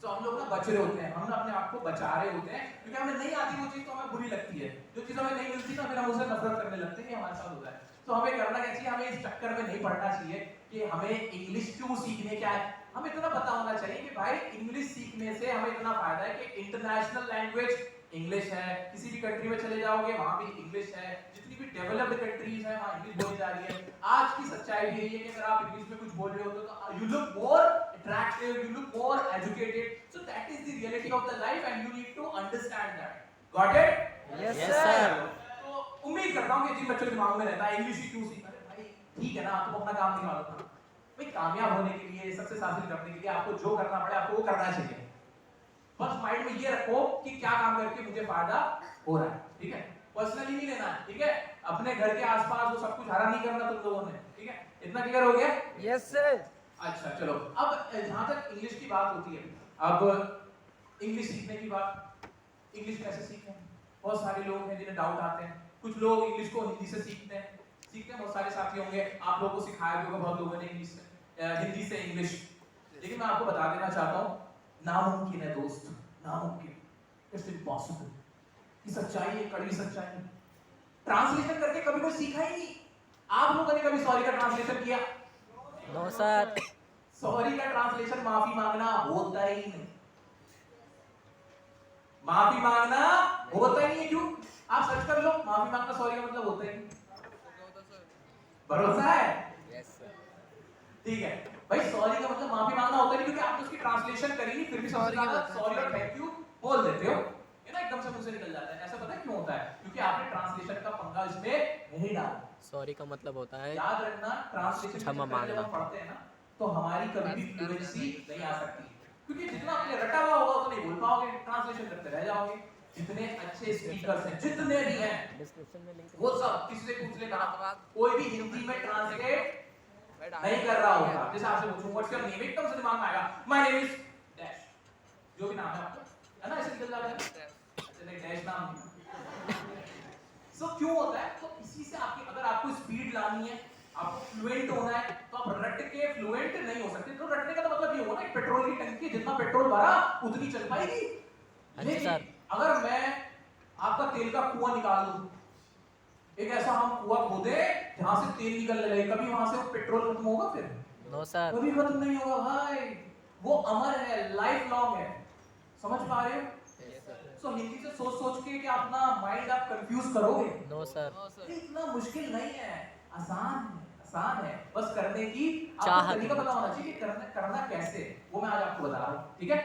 S1: तो हम लोग ना बच रहे होते हैं, हम ना अपने आप को बचा रहे होते हैं, क्योंकि हमें नहीं आती वो चीज तो हमें बुरी लगती है, जो चीज हमें नहीं मिलती ना फिर हम उससे नफरत करने लगते हैं, हमारे साथ होता है। तो हमें करना क्या चाहिए, हमें इस चक्कर में नहीं पड़ना चाहिए कि हमें इंग्लिश क्यों सीखने क्या है। हमें इतना पता होना चाहिए कि भाई इंग्लिश सीखने से हमें इतना फायदा है कि इंटरनेशनल लैंग्वेज इंग्लिश है, किसी भी कंट्री में चले जाओगे वहां भी इंग्लिश है, जितनी भी डेवलप्ड कंट्रीज है वहां इंग्लिश बोली जा रही है। आज की सच्चाई भी यही है कि अगर आप इंग्लिश में कुछ बोल रहे होते हो तो you look more attractive, you look more educated, so that is the reality of the life and you need to understand that. Got it?
S2: Yes sir.
S1: तो उम्मीद करता हूं कि जिन बच्चों के दिमाग में रहता है इंग्लिश ही क्यों सीखना है, भाई ठीक है ना, तुम अपना काम निकालो ना भाई, कामयाब होने के लिए, सक्सेस हासिल करने के लिए आपको जो करना पड़े आपको वो करना चाहिए। बस माइंड में ये रखो कि क्या काम करके मुझे फायदा हो रहा है, ठीक है, पर्सनली नहीं लेना है, ठीक है, अपने घर के आसपास वो सब कुछ हरा नहीं करना तुम लोगों ने, ठीक है, इतना क्लियर हो गया?
S2: Yes sir.
S1: अच्छा चलो, अब जहां तक इंग्लिश की बात होती है, अब इंग्लिश सीखने की बात, इंग्लिश कैसे सीखें? बहुत सारे लोग हैं जिन्हें डाउट आते हैं, कुछ लोग इंग्लिश को हिंदी से सीखते हैं, बहुत सारे साथी होंगे आप लोगों को सिखाया भी होगा बहुत लोगों ने इंग्लिश से, हिंदी से इंग्लिश, लेकिन मैं आपको बता देना चाहता हूँ नामुमकिन है दोस्त, नामुमकिन, इट्स इम्पॉसिबल। ये सच्चाई है, कड़वी सच्चाई। ट्रांसलेशन करके कभी कोई सीखा ही नहीं। आप लोगों ने कभी सॉरी का ट्रांसलेशन किया?
S2: No sir.
S1: सॉरी का ट्रांसलेशन माफी मांगना होता ही नहीं, माफी मांगना होता ही नहीं। क्यों? आप सर्च कर लो, माफी मांगना सॉरी का मतलब होता ही नहीं। भरोसा है?
S2: Yes sir.
S1: ठीक है भाई, सॉरी का मतलब माफी मांगना होता नहीं, क्योंकि आप उसकी ट्रांसलेशन करी नहीं, फिर भी सॉरी और थैंक यू बोल देते हो, ये ना एकदम से मुंह से निकल जाता है। ऐसा पता है क्यों होता है? क्योंकि आपने ट्रांसलेशन का पंगा इसमें नहीं डाला।
S2: सॉरी का मतलब होता है
S1: याद रखना, ट्रांसलेशन
S2: क्षमा
S1: जब
S2: मांगना।
S1: हम पढ़ते हैं ना तो हमारी कभी भी फ्लुएंसी नहीं आ सकती, क्योंकि जितना आपने रटा हुआ होगा उतना नहीं बोल पाओगे, ट्रांसलेशन करते रह जाओगे। जितने अच्छे स्पीकर्स हैं, जितने भी हैं,
S2: डिस्क्रिप्शन में लिंक
S1: वो सब किसी से पूछ लेना, कोई भी हिंदी में ट्रांसलेट नहीं कर रहा होगा। जैसे आपसे पूछूं व्हाट्स योर नेम, एकदम से दिमाग में आएगा माय नेम इज डैश, जो भी नाम है आपका, है ना, ऐसे निकल जाता है, अच्छा नहीं डैश नाम नहीं। सो क्यों होता है? तो इसी से आपकी, अगर आपको स्पीड लानी है, आपको फ्लुएंट होना है, तो आप रट के फ्लुएंट नहीं हो सकते। तो रटने का तो मतलब ये होगा ना, पेट्रोल की टंकी जितना पेट्रोल भरा उतनी चल पाएगी। लेकिन अगर मैं आपका तेल का कुआं निकाल दूं, एक ऐसा हम कुआं खोदे जहां से तेल निकलने लगे, कभी वहां से पेट्रोल खत्म होगा फिर?
S2: No sir.
S1: कभी खत्म नहीं होगा भाई, वो अमर है, लाइफ लॉन्ग है। समझ पा रहे हो?
S2: Yes sir.
S1: सो हिंदी से सोच सोच के कि अपना माइंड आप कंफ्यूज करोगे?
S2: No sir.
S1: ये इतना मुश्किल नहीं है, आसान है, आसान है। बस करने की आपको
S2: चाहत
S1: तरीका पता होना चाहिए कि करना कैसे है। वो मैं आज आपको बता रहा हूँ, ठीक है?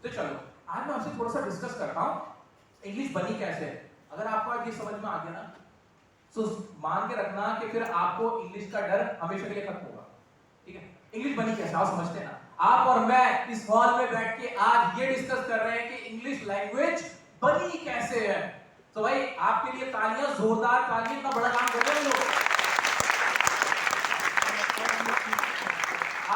S1: तो चलो आज मैं आपसे थोड़ा सा डिस्कस करता हूँ इंग्लिश बनी कैसे है। अगर आपको आज ये समझ में आ गया ना, तो मान के रखना कि फिर आपको इंग्लिश का डर हमेशा के लिए खत्म होगा, ठीक है? इंग्लिश बनी कैसे आप समझते हैं ना। आप और मैं इस हॉल में बैठ के आज ये डिस्कस कर रहे हैं कि इंग्लिश लैंग्वेज बनी कैसे है। तो भाई आपके लिए तालियां, जोरदार तालियां, इतना बड़ा काम कर रहे हैं लोग।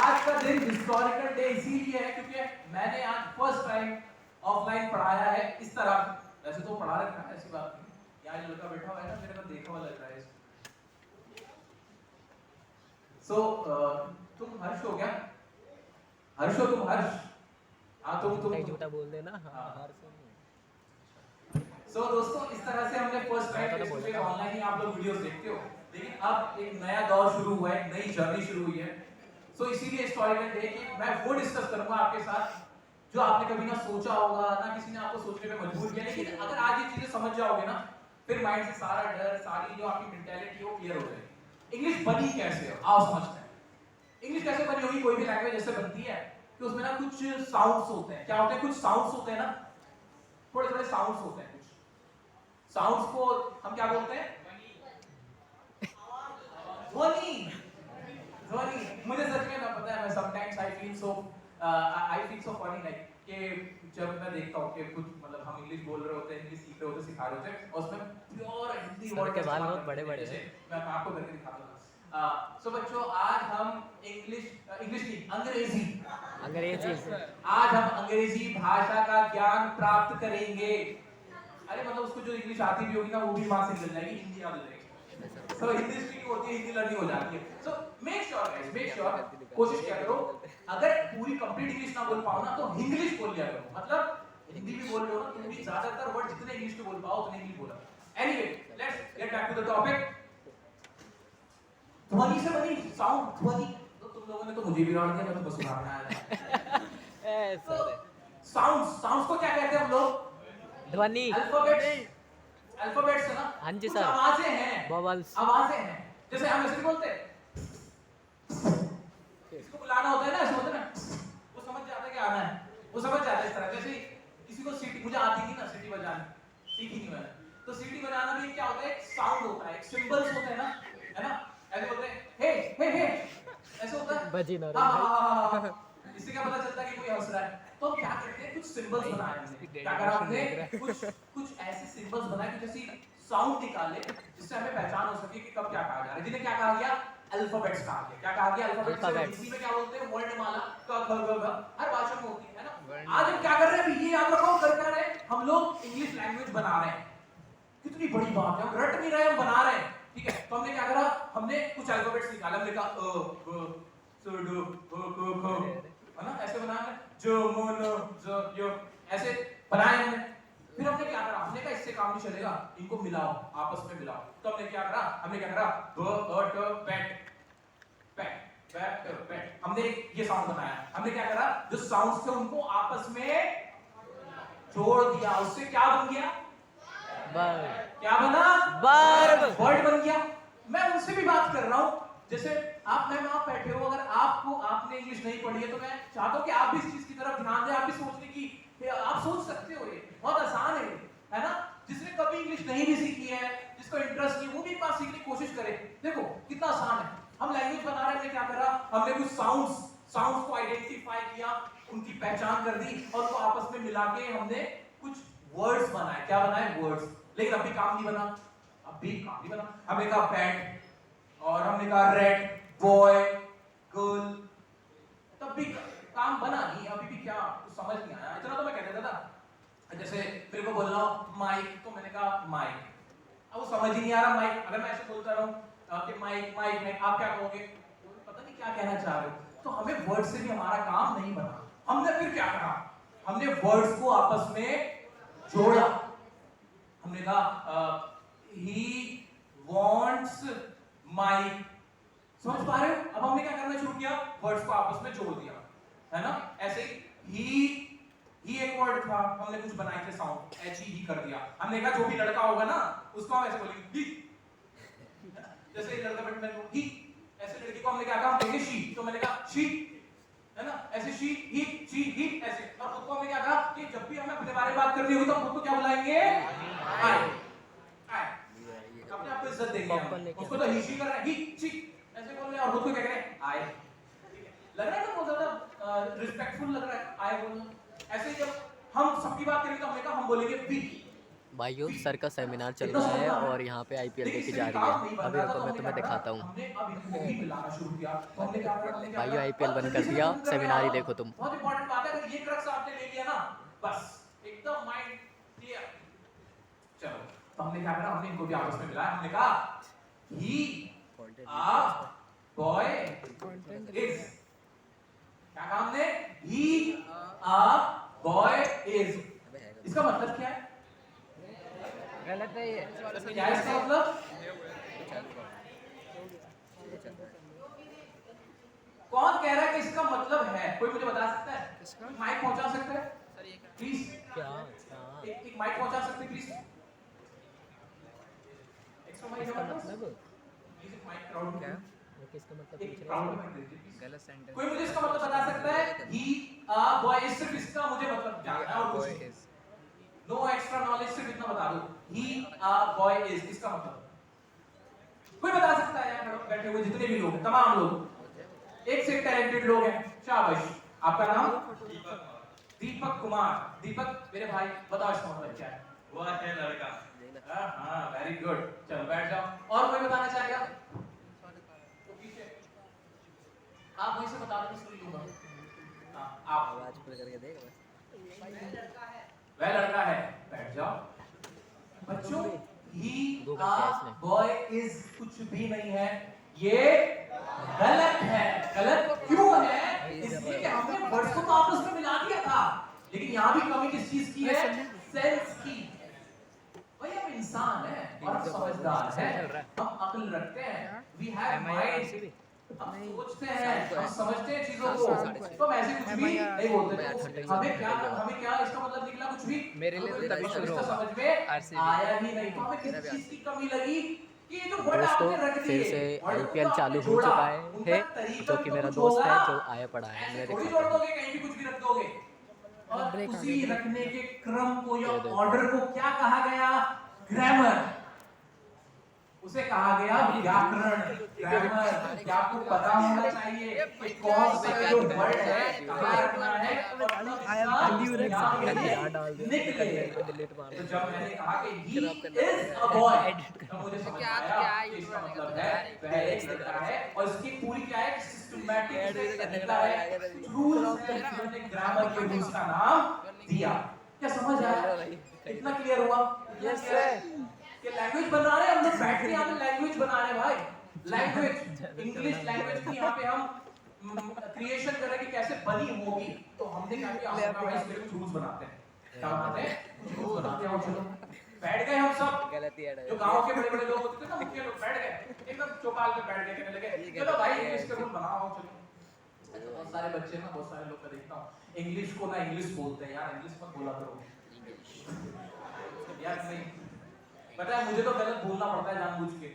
S1: आज का दिन हिस्टोरिकल डे इसीलिए है क्योंकि मैंने आज फर्स्ट टाइम ऑफलाइन पढ़ाया है इस तरह। वैसे तो पढ़ा रखा है, ऐसी बात नहीं। यहाँ लड़का बैठा हुआ है ना, मेरे को देखा हुआ लग रहा है। तुम हर्ष हो क्या? हर्ष हो तुम? हर्ष? हाँ तुम
S2: नहीं, झूठा बोल देना।
S1: हाँ। दोस्तों इस तरह से हमने फर्स्ट टाइम ऑनलाइन ही आप लोग वीडियोस देखते हो, लेकिन अब एक नया दौर शुरू हुआ है, नई जर्नी शुरू हुई है। इसीलिए हिस्टोरिकल डे कि मैं वो डिस्कस करूंगा आपके साथ जो आपने कभी ना सोचा होगा, ना किसी ने आपको सोचने पे मजबूर किया, लेकिन अगर आज ये चीजें समझ जाओगे ना, फिर माइंड से सारा डर, सारी जो आपकी मेंटालिटी है वो क्लियर हो जाएगी। इंग्लिश बनी कैसे है आओ समझते हैं। इंग्लिश कैसे बनी होगी? कोई भी लैंग्वेज ऐसे बनती है कि उसमें ना कुछ साउंड्स होते हैं। क्या होते हैं? कुछ साउंड्स होते हैं ना, थोड़े थोड़े साउंड्स होते हैं। कुछ साउंड्स को हम क्या बोलते हैं? ध्वनि। ध्वनि। मुझे सच में ना पता है, मैं sometimes I feel so funny like कि जब मैं देखता हूँ कि कुछ मतलब हम इंग्लिश बोल रहे होते हैं, इंग्लिश सीख रहे होते हैं, सिखा रहे होते हैं, और उसमें प्योर हिंदी वर्ड
S2: के बाल बहुत बड़े-बड़े हैं।
S1: मैं आपको करके दिखाता हूँ। सो बच्चों आज हम इंग्लिश नहीं, अंग्रेजी आज हम अंग्रेजी भाषा का ज्ञान प्राप्त करेंगे। अरे मतलब उसको जो इंग्लिश आती भी होगी ना, वो भी वहां से मिल जाएगी, हिंदी याद हो जाएगी। हिंदी स्पीकिंग होती है, हिंदी लर्निंग हो जाती है। सो मेक श्योर कोशिश क्या करो, अगर पूरी कंप्लीट इंग्लिश ना बोल पाओ ना तो इंग्लिश बोल लिया करो। मतलब हिंदी भी बोल रहे हो ना तुम भी, ज्यादातर वर्ड जितने इंग्लिश में बोल पाओ उतने इंग्लिश बोला। Anyway let's get back to the topic. ध्वनि से बनी साउंड, ध्वनि तो तुम लोगों ने तो मुझे भी लौट दिया, मैं तो बस सुनाना आया। साउंड्स को क्या कहते हैं हम लोग?
S2: ध्वनि।
S1: अल्फाबेट्स है ना?
S2: हाँ जी
S1: कुछ
S2: सर।
S1: आवाजें हैं,
S2: वोवल्स।
S1: आवाजें हैं। जैसे हम ऐसे बोलते हैं, इसको बुलाना होता है ना, ऐसे होता है ना, वो समझ जाता है कि आना है, वो समझ जाता है इस तरह। जैसे किसी को सीटी, मुझे आती थी ना सीटी बजानी, सीखी नहीं मैंने, तो सीटी बजाना भी क्या होता है? एक साउंड होता है, एक सिंबल्स होते हैं ना, है ना? ऐसे बोलते हैं हे, ऐसे होता है।
S2: बजी ना
S1: इससे क्या पता चलता है कि कोई हंस रहा है? तो क्या करते हैं, कुछ सिंबल्स बनाए हमने। क्या करा हमने? कुछ ऐसे सिंबल्स बनाए कि जैसे साउंड निकाले जिससे हमें पहचान हो सके कि कब क्या कहा जा रहा है। जिन्हें क्या कहा गया? अल्फाबेट्स कहा गया। क्या कहा गया? अल्फाबेट्स। हिंदी में क्या बोलते हैं? वर्णमाला, क ख ग घ, हर भाषा में होती है ना। आज हम क्या कर रहे हैं अभी, ये याद रखो, कर क्या रहे हैं हम लोग? इंग्लिश लैंग्वेज बना रहे हैं। कितनी बड़ी बात है, हम रट नहीं रहे, हम बना रहे हैं, ठीक है? तो हमने क्या करा, हमने कुछ अल्फाबेट्स निकाले, हमने कहा अ ब स ड भ क ख, है ना? ऐसे बनाया है, ज म न ज य, ऐसे बनाए हमने। फिर हमने क्या करा, हमने कहा इससे काम नहीं चलेगा, इनको मिलाओ, आपस में मिलाओ। तो हमने क्या करा, ब अ ट बैट, हमने ये साउंड बनाया। हमने क्या करा, जो साउंड्स थे उनको आपस में जोड़ दिया, उससे क्या बन गया? क्या बना? वर्ड बन गया। मैं उनसे भी बात कर रहा हूं, जैसे आप बैठे हो, अगर आपने इंग्लिश नहीं पढ़ी है तो मैं चाहता हूं कि आप भी इस चीज की तरफ ध्यान दें, आप भी सोचने की, आप सोच सकते हो, ये बहुत आसान है ना? जिसने कभी इंग्लिश नहीं भी सीखी है, जिसको इंटरेस्ट नहीं, वो भी एक बार सीखने की कोशिश करे। देखो कितना आसान है। हम लैंग्वेज बना रहे हैं, क्या करा, हमने कुछ साउंड्स को आइडेंटिफाई किया, उनकी पहचान कर दी, और उनको आपस में मिला के हमने कुछ वर्ड्स बनाए। क्या बनाए? वर्ड्स। लेकिन अभी काम नहीं बना, हमने कहा बैट, और हमने कहा रेड, बॉय, गर्ल, तब भी काम बना नहीं। अभी भी क्या कुछ समझ नहीं आया। इतना तो मैं कह देता था, जैसे मेरे को बोलना माइक, तो मैंने कहा माइक, अब वो समझ ही नहीं आ रहा माइक। अगर मैं ऐसे बोलता रहूं कि माइक, आप क्या कहोगे? पता नहीं क्या कहना चाह रहे हो। तो हमें वर्ड से भी हमारा काम नहीं बना। हमने फिर क्या करा, हमने वर्ड्स को आपस में जोड़ा। हमने कहा he wants Mike. समझ पा रहे हो? अब हमने क्या करना शुरू किया? वर्ड्स को आपस में जोड़ दिया, है ना? ऐसे ही एक वर्ड था, हमने कुछ बनाए थे साउंड, ही कर दिया। हमने कहा जो भी लड़का होगा ना, उसको हम ऐसे बोलेंगे ही। जैसे लड़का बैठा है ही, ऐसे लड़की को हमने क्या कहा? हम कहेंगे शी, तो मैंने कहा शी, है ना? ऐसे शी ही ऐसे। और खुद को हमने क्या कहा कि जब भी हमें अपने बारे में बात करनी होगी तो हम खुद को क्या बुलाएंगे? आई। अपने आप को इज्जत देंगे। उसको तो ही शी कर रहा है, ही शी ऐसे बोल रहे हैं और खुद को क्या कह रहे हैं? आई। लग रहा है ना बहुत ज्यादा रिस्पेक्टफुल लग रहा है आई बोलना। ऐसे ही जब हम सबकी बात करेंगे तो हमने कहा हम बोलेंगे वी।
S2: भाइयों सर का सेमिनार चल रहा है और यहाँ पे आईपीएल देखी जा रही है। अभी रुको मैं तुम्हें दिखाता हूँ। भाइयों आईपीएल बंद कर दिया, सेमिनार ही देखो तुम।
S1: बहुत इंपॉर्टेंट बात है, अगर ये क्रक्स आपने ले लिया ना, बस एकदम माइंड क्लियर। चलो तो हमने क्या करा? हमने इनको भी आपस में मिलाया। हमने कहा ही आ बॉय इज। क्या कहा हमने? ही आ बॉय इज। इसका मतलब क्या है?
S2: गलत है ये।
S1: क्या है इसका मतलब? कौन कह रहा है कि इसका मतलब है? कोई मुझे बता सकता है? माइक पहुंचा सकता है प्लीज?
S2: क्या?
S1: एक माइक पहुंचा सकते प्लीज? एक्स्ट्रा माइक
S2: इसका
S1: है
S2: मतलब
S1: प्लीज? एक माइक क्राउड
S2: क्या?
S1: में
S2: वो किसका मतलब
S1: एक
S2: पूछ
S1: क्राउड
S2: रहे
S1: में
S2: हैं?
S1: दे दीजिए प्लीज।
S2: गलत सेंटेंस।
S1: कोई मुझे इसका मतलब बता सकता है? ही आ बॉय इज, सिर्फ इसका मुझे मतलब जानना है और कुछ नहीं। नो एक्स्ट्रा नॉलेज, सिर्फ इतना बता दो। ही आ बॉय इज, इसका मतलब कोई बता सकता है? यहाँ बैठे हुए जितने भी लोग हैं, तमाम लोग एक से टैलेंटेड लोग हैं, शाबाश। आपका नाम? दीपक कुमार। दीपक मेरे भाई बताओ इसका मतलब क्या है?
S3: वह है लड़का।
S1: हाँ वेरी गुड। चलो बैठ जाओ। और कोई बताना चाहेगा? तो पीछे आप वहीं से बता दो, सुन लूंगा। हाँ आप।
S2: आवाज खुल करके देख बस।
S1: वह लड़का है। बैठ जाओ बच्चों। ही
S2: Google
S1: आ
S2: क्या है इसमें?
S1: बॉय इज कुछ भी नहीं है, ये गलत है। गलत क्यों है? इसलिए कि हमने वर्ड्स को तो आपस में मिला दिया था, लेकिन यहाँ भी कमी किस चीज की है? सेंस की। भाई हम इंसान हैं और हम समझदार हैं, हम अक्ल रखते हैं, वी हैव माइंड, हम सोचते हैं, हम समझते हैं चीजों को, तो हम ऐसे कुछ भी नहीं बोलते। तो हमें क्या इसका मतलब निकला? कुछ भी
S2: मेरे लिए तो तभी शुरू
S1: इसका
S2: होगा।
S1: समझ में आया ही नहीं। तो हमें किस चीज की कमी लगी कि ये जो वर्ड
S2: दोस्तों
S1: आपने रख दिए,
S2: फिर से
S1: वर्ड को
S2: आईपीएल
S1: आपने
S2: चालू हो
S1: जोड़ा,
S2: चुका
S1: उनका
S2: है
S1: तरीका
S2: जो कि
S1: तो
S2: मेरा
S1: कुछ
S2: दोस्त है
S1: होगा।
S2: जो आया पड़ा है।
S1: ऐसे
S2: मैं
S1: थोड़ी
S2: दिखाता
S1: जोड़
S2: हूँ।
S1: दोगे, कहीं भी कुछ भी रख दोगे। और उसी रखने के क्रम को या
S2: ये देखो।
S1: ऑर्डर को क्या कहा गया? ग्रामर। उसे कहा गया व्याकरण, ग्रामर। क्या आपको पता होना चाहिए कि कौन सा जो वर्ड है कहाँ रखना है और कब इसका निकले। तो जब मैंने कहा कि he is a boy, तो मुझे समझ आया कि इसका मतलब है वह एक लड़का है और इसकी पूरी क्या है? सिस्टमैटिक तरीका है, रूल्स है, हमने ग्रामर के रूल्स का नाम दिया। क्या समझ आया? इतना क्लियर हुआ?
S2: Yes sir.
S1: कि लैंग्वेज बना रहे हैं हम लोग, बैठ के यहाँ पे लैंग्वेज बना रहे हैं भाई। लैंग्वेज, इंग्लिश लैंग्वेज की यहाँ पे हम क्रिएशन कर रहे हैं कि कैसे बनी होगी। तो हमने क्या किया? हमने कहा भाई इसके लिए कुछ रूल्स बनाते हैं। क्या बनाते हैं? कुछ रूल्स बनाते हैं। और चलो बैठ गए हम सब,
S2: गलती है
S1: जो गांव के बड़े बड़े लोग होते थे ना, मुखिया लोग, बैठ गए एकदम चौपाल पे बैठ गए, कहने लगे चलो भाई इंग्लिश के रूल बनाओ। चलो बहुत सारे बच्चे ना, बहुत सारे लोग का देखता हूँ इंग्लिश को ना इंग्लिश बोलते हैं। यार इंग्लिश मत बोला करो यार। नहीं पता है, मुझे तो गलत बोलना पड़ता है जानबूझ के।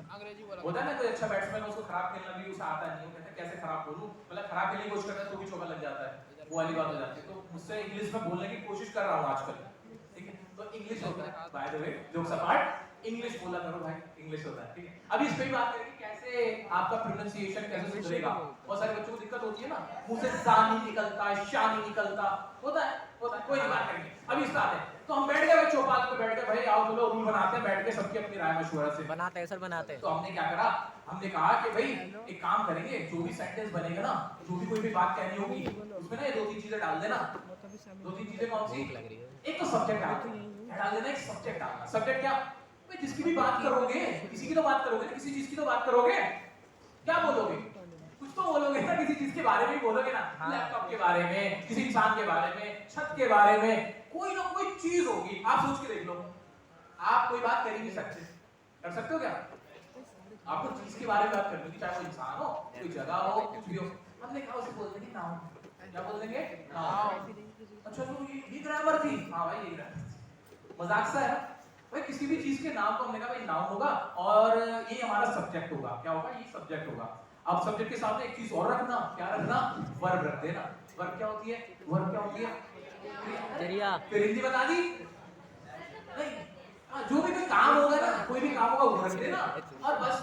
S4: अंग्रेजी बोला
S1: होता है ना कोई अच्छा बैट्समैन, उसको खराब खेलना भी उसे आता नहीं, वो कहता है कैसे खराब बोलूं, मतलब खराब खेलने की कोशिश करता है तो भी चौका लग जाता है, वो वाली बात हो जाती है। तो मुझसे इंग्लिश में बोलने की कोशिश कर रहा हूँ आजकल, ठीक है? तो इंग्लिश होता है, by the way jokes apart, English बोला करो भाई, इंग्लिश होता है, ठीक है? अभी इस पे ही बात करेंगे कैसे आपका प्रोनाउंसिएशन कैसे सुधरेगा। बहुत सारे बच्चों को दिक्कत होती है ना, मुंह से सा नहीं निकलता, शा नहीं निकलता, होता है कोई नहीं, बात करेंगे। अभी इस पे आते हैं। तो हम बैठ गए चौपाल पे, बैठ गए भाई आओ चलो रूल बनाते हैं, बैठ के सबकी अपनी राय मशवरा से
S2: बनाते हैं सर, बनाते हैं।
S1: तो हमने क्या करा? हमने कहा कि भाई एक काम करेंगे, जो भी सेंटेंस बनेगा ना, जो भी कोई भी बात कहनी होगी, उसमें ना ये दो तीन चीजें डाल देना। दो तीन चीजें कौन सी?
S2: भूख लग रही है।
S1: एक तो सब्जेक्ट डाल देना, एक सब्जेक्ट डालना। सब्जेक्ट क्या? भाई जिसकी भी बात करोगे, किसी की तो बात करोगे ना, किसी चीज की तो बात करोगे, क्या बोलोगे? कुछ तो बोलोगे ना, किसी चीज के बारे में ही बोलोगे ना। लैपटॉप के बारे में, किसी इंसान के बारे में, छत के बारे में, कोई ना कोई चीज होगी। आप सोच के देख लो, आप कोई बात कर ही नहीं सकते, कर सकते हो क्या? आपको चीज के बारे में बात करनी थी, चाहे वो इंसान हो, कोई जगह हो, कुछ भी हो। हमने कहा उसे बोल देंगे नाउन। क्या बोल देंगे? नाउन। अच्छा तो ये ग्रामर थी। हाँ भाई ये ग्रामर। मजाक सा है ना? भाई किसी भी चीज के नाम को हमने कहा भाई नाउन होगा और ये हमारा सब्जेक्ट होगा। क्या होगा? ये सब्जेक्ट होगा। अब सब्जेक्ट के सामने एक चीज और रखना, क्या रखना? वर्ब रख देना। वर्ब क्या होती है? वर्ब क्या होती है?
S2: जरिया।
S1: फिर हिंदी बता दी? नहीं। जो भी कोई काम होगा ना, कोई भी काम होगा वो रख देना और बस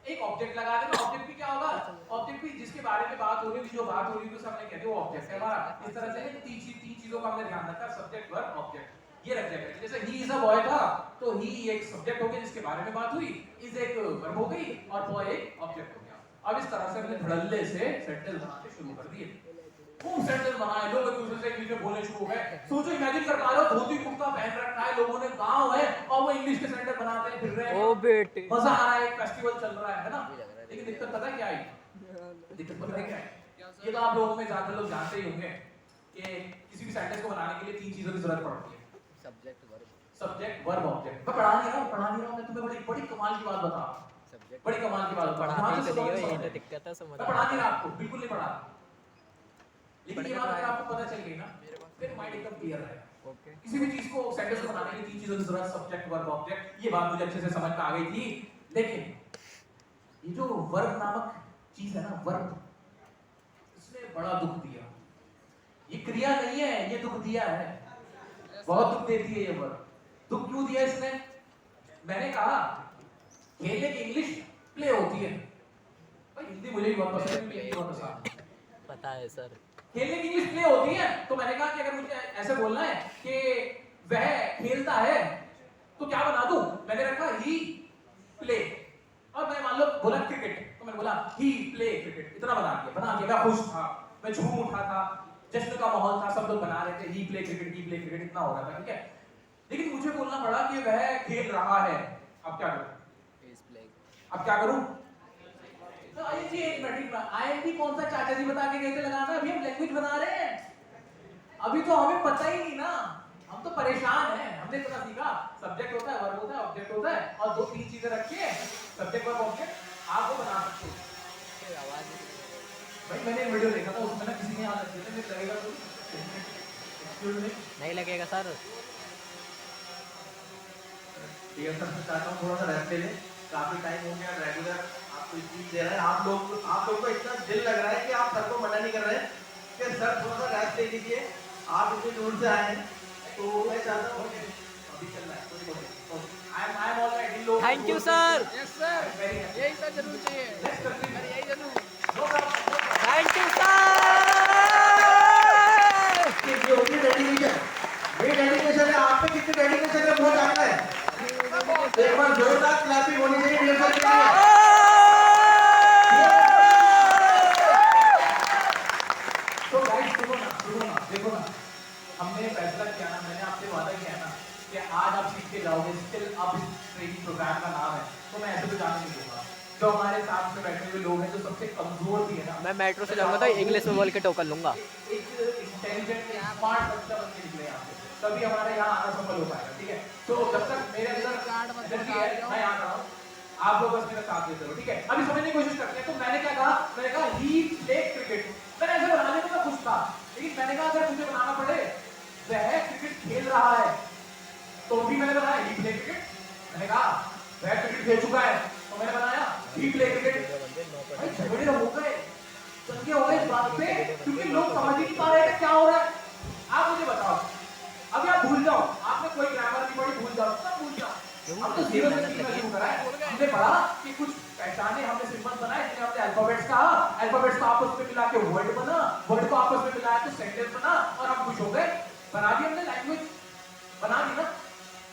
S1: एक ऑब्जेक्ट लगा देना। ऑब्जेक्ट भी क्या होगा? ऑब्जेक्ट भी जिसके बारे में बात हो रही है, जो बात हो रही है, तो हमने कहते हैं वो ऑब्जेक्ट है हमारा। इस तरह से तीन चीजों का हमने ध्यान रखा, सब्जेक्ट वर्ब ऑब्जेक्ट। ये रख दिया। जैसे ही इज अ बॉय था तो ही एक सब्जेक्ट हो गया जिसके बारे में बात हुई, इज एक वर्ब हो गई और बॉय एक ऑब्जेक्ट हो गया। अब इस तरह से हमने धड़ल्ले से सेंटेंस बनाने शुरू कर दिए। खूब सेंटेंस बनाए, लोग एक दूसरे से इंग्लिश में बोलने शुरू हो गए। सोचो इमेजिन कर पा रहे हो, धोती कुर्ता पहन रखा है, लोगों ने गांव है और वो इंग्लिश के सेंटेंस बनाते हैं, फिर रहे हैं।
S2: ओ बेटे
S1: मजा आ रहा है, एक फेस्टिवल चल रहा है ना। लेकिन दिक्कत पता है क्या आई? दिक्कत पता है क्या है? ये तो आप लोगों में ज्यादा लोग जानते ही होंगे कि किसी भी सेंटेंस को बनाने के लिए तीन चीजों की जरूरत पड़ती है। Subject verb object. मैं पढ़ा नहीं रहा हूं, मैं तुम्हें बड़ी कमाल की बात बता रहा हूं। बड़ी कमाल की बात बता रहा हूं।
S2: ये तो दिक्कत है, समझ
S1: मैं पढ़ा नहीं रहा आपको, बिल्कुल नहीं पढ़ा। लेकिन ये बात अगर आपको पता चल गई ना, फिर माइंड एकदम क्लियर रहेगा।
S2: ओके।
S1: किसी भी चीज को सेंटेंस में बनाने के लिए तीन चीजों की जरूरत, सब्जेक्ट वर्ब ऑब्जेक्ट। ये बात मुझे अच्छे से समझ में आ गई थी। लेकिन ये जो वर्ब नामक चीज है ना, वर्ब, इसने बड़ा दुख दिया। ये क्रिया नहीं है, ये दुख दिया है। बहुत दुख देती है ये वर्ब। दुख क्यों दिया इसने? मैंने कहा खेलने की इंग्लिश प्ले होती है। भाई हिंदी मुझे भी बहुत पसंद है, हिंदी बहुत पसंद है।
S2: पता है सर।
S1: खेलने की इंग्लिश प्ले होती है, तो मैंने कहा कि अगर मुझे ऐसे बोलना है कि वह खेलता है तो क्या बना दूं? मैंने रखा ही प्ले। और मैं मान लो बोला क्रिकेट, तो मैंने बोला ही प्ले क्रिकेट। इतना बना दिया। मैं खुश था, मैं झूम उठा था, जश्न का माहौल था, सब लोग बना रहे थे ही प्ले क्रिकेट, ही प्ले क्रिकेट, इतना हो रहा था। ठीक है, लेकिन मुझे बोलना पड़ा कि वह खेल रहा है। अब क्या करूं? अब क्या करूं? तो आईएनजी एक मिनट, आईएनजी कौन सा चाचा जी बता के गए थे लगाना? अभी हम लैंग्वेज बना रहे हैं, अभी तो हमें पता ही नहीं ना, हम तो परेशान हैं। हमने पता सीखा सब्जेक्ट होता है, वर्ब होता है, ऑब्जेक्ट होता है और दो तीन चीजें रखिए, सब्जेक्ट वर्ब ऑब्जेक्ट, आप वो बना सकते हो। भाई मैंने एक वीडियो देखा था, उसमें ना किसी ने यहाँ रख दिया था, मुझे लगेगा तो
S2: नहीं लगेगा सर।
S5: ठीक है सर, मैं चाहता हूँ थोड़ा सा रेस्ट ले लें। काफी टाइम हो गया रेगुलर आपको स्पीच दे रहे हैं। आप लोग को इतना दिल लग रहा है कि आप सर को मना नहीं कर रहे हैं कि सर थोड़ा सा रेस्ट ले लीजिए। आप इतनी दूर से आए हैं, तो मैं चाहता हूँ अभी चल रहा है, कोई बात नहीं।
S1: आई एम ऑलराइट इन लोग।
S2: Thank you sir.
S4: Yes sir, यही सर जरूर चाहिए। सर यही जरूर।
S2: Thank you sir.
S5: ये होती है डेडिकेशन। ये डेडिकेशन है, आप पे कितनी डेडिकेशन है वो जानना है। एक बार जोरदार क्लैपिंग होनी चाहिए डियर सर के लिए।
S1: तो गाइस सुनो ना, देखो ना, हमने फैसला किया ना, मैंने आपसे वादा किया ना कि आज आप सीख के जाओगे। स्टिल अब इस ट्रेनिंग प्रोग्राम का नाम है, तो मैं ऐसे तो जाने नहीं दूंगा। जो हमारे साथ में बैठे हुए लोग हैं, जो सबसे कमजोर भी है ना,
S2: मैं मेट्रो से जाऊंगा तो इंग्लिश में बोल के टोकन लूंगा।
S1: एक इंटेलिजेंट स्मार्ट बच्चा बन के निकले यहाँ से, तभी हमारे यहाँ आना सफल हो पाएगा। ठीक है, तो जब तक मेरे अंदर एनर्जी है, मैं आ रहा हूँ, आप लोग बस मेरा साथ देते रहो। ठीक है, अभी समझने की कोशिश करते हैं। तो मैंने क्या कहा? मैंने कहा ही प्ले क्रिकेट। मैंने ऐसे बनाने में मैं खुश था, लेकिन मैंने कहा अगर मुझे बनाना पड़े वह क्रिकेट खेल रहा है, तो भी मैंने बनाया ही प्ले क्रिकेट। मैंने कहा वह क्रिकेट खेल चुका है, तो मैंने बनाया ही प्ले क्रिकेट। भाई झगड़े हो गए, दंगे हो गए इस बात पे, क्योंकि लोग समझ ही नहीं पा रहे थे क्या हो रहा है। आप मुझे बताओ, अभी आप भूल जाओ, आपने कोई ग्रामर नहीं पढ़ी, भूल जाओ, सब भूल जाओ। अब तो जीरो से सीखना शुरू करा है। हमने पढ़ा कि कुछ पहचाने, हमने सिंबल्स बनाए, जिन्हें हमने अल्फाबेट्स कहा, अल्फाबेट्स को आपस में मिला के वर्ड बना, वर्ड को आपस में मिलाया तो सेंटेंस बना, और हम खुश हो गए। बना दी हमने लैंग्वेज, बना दी ना।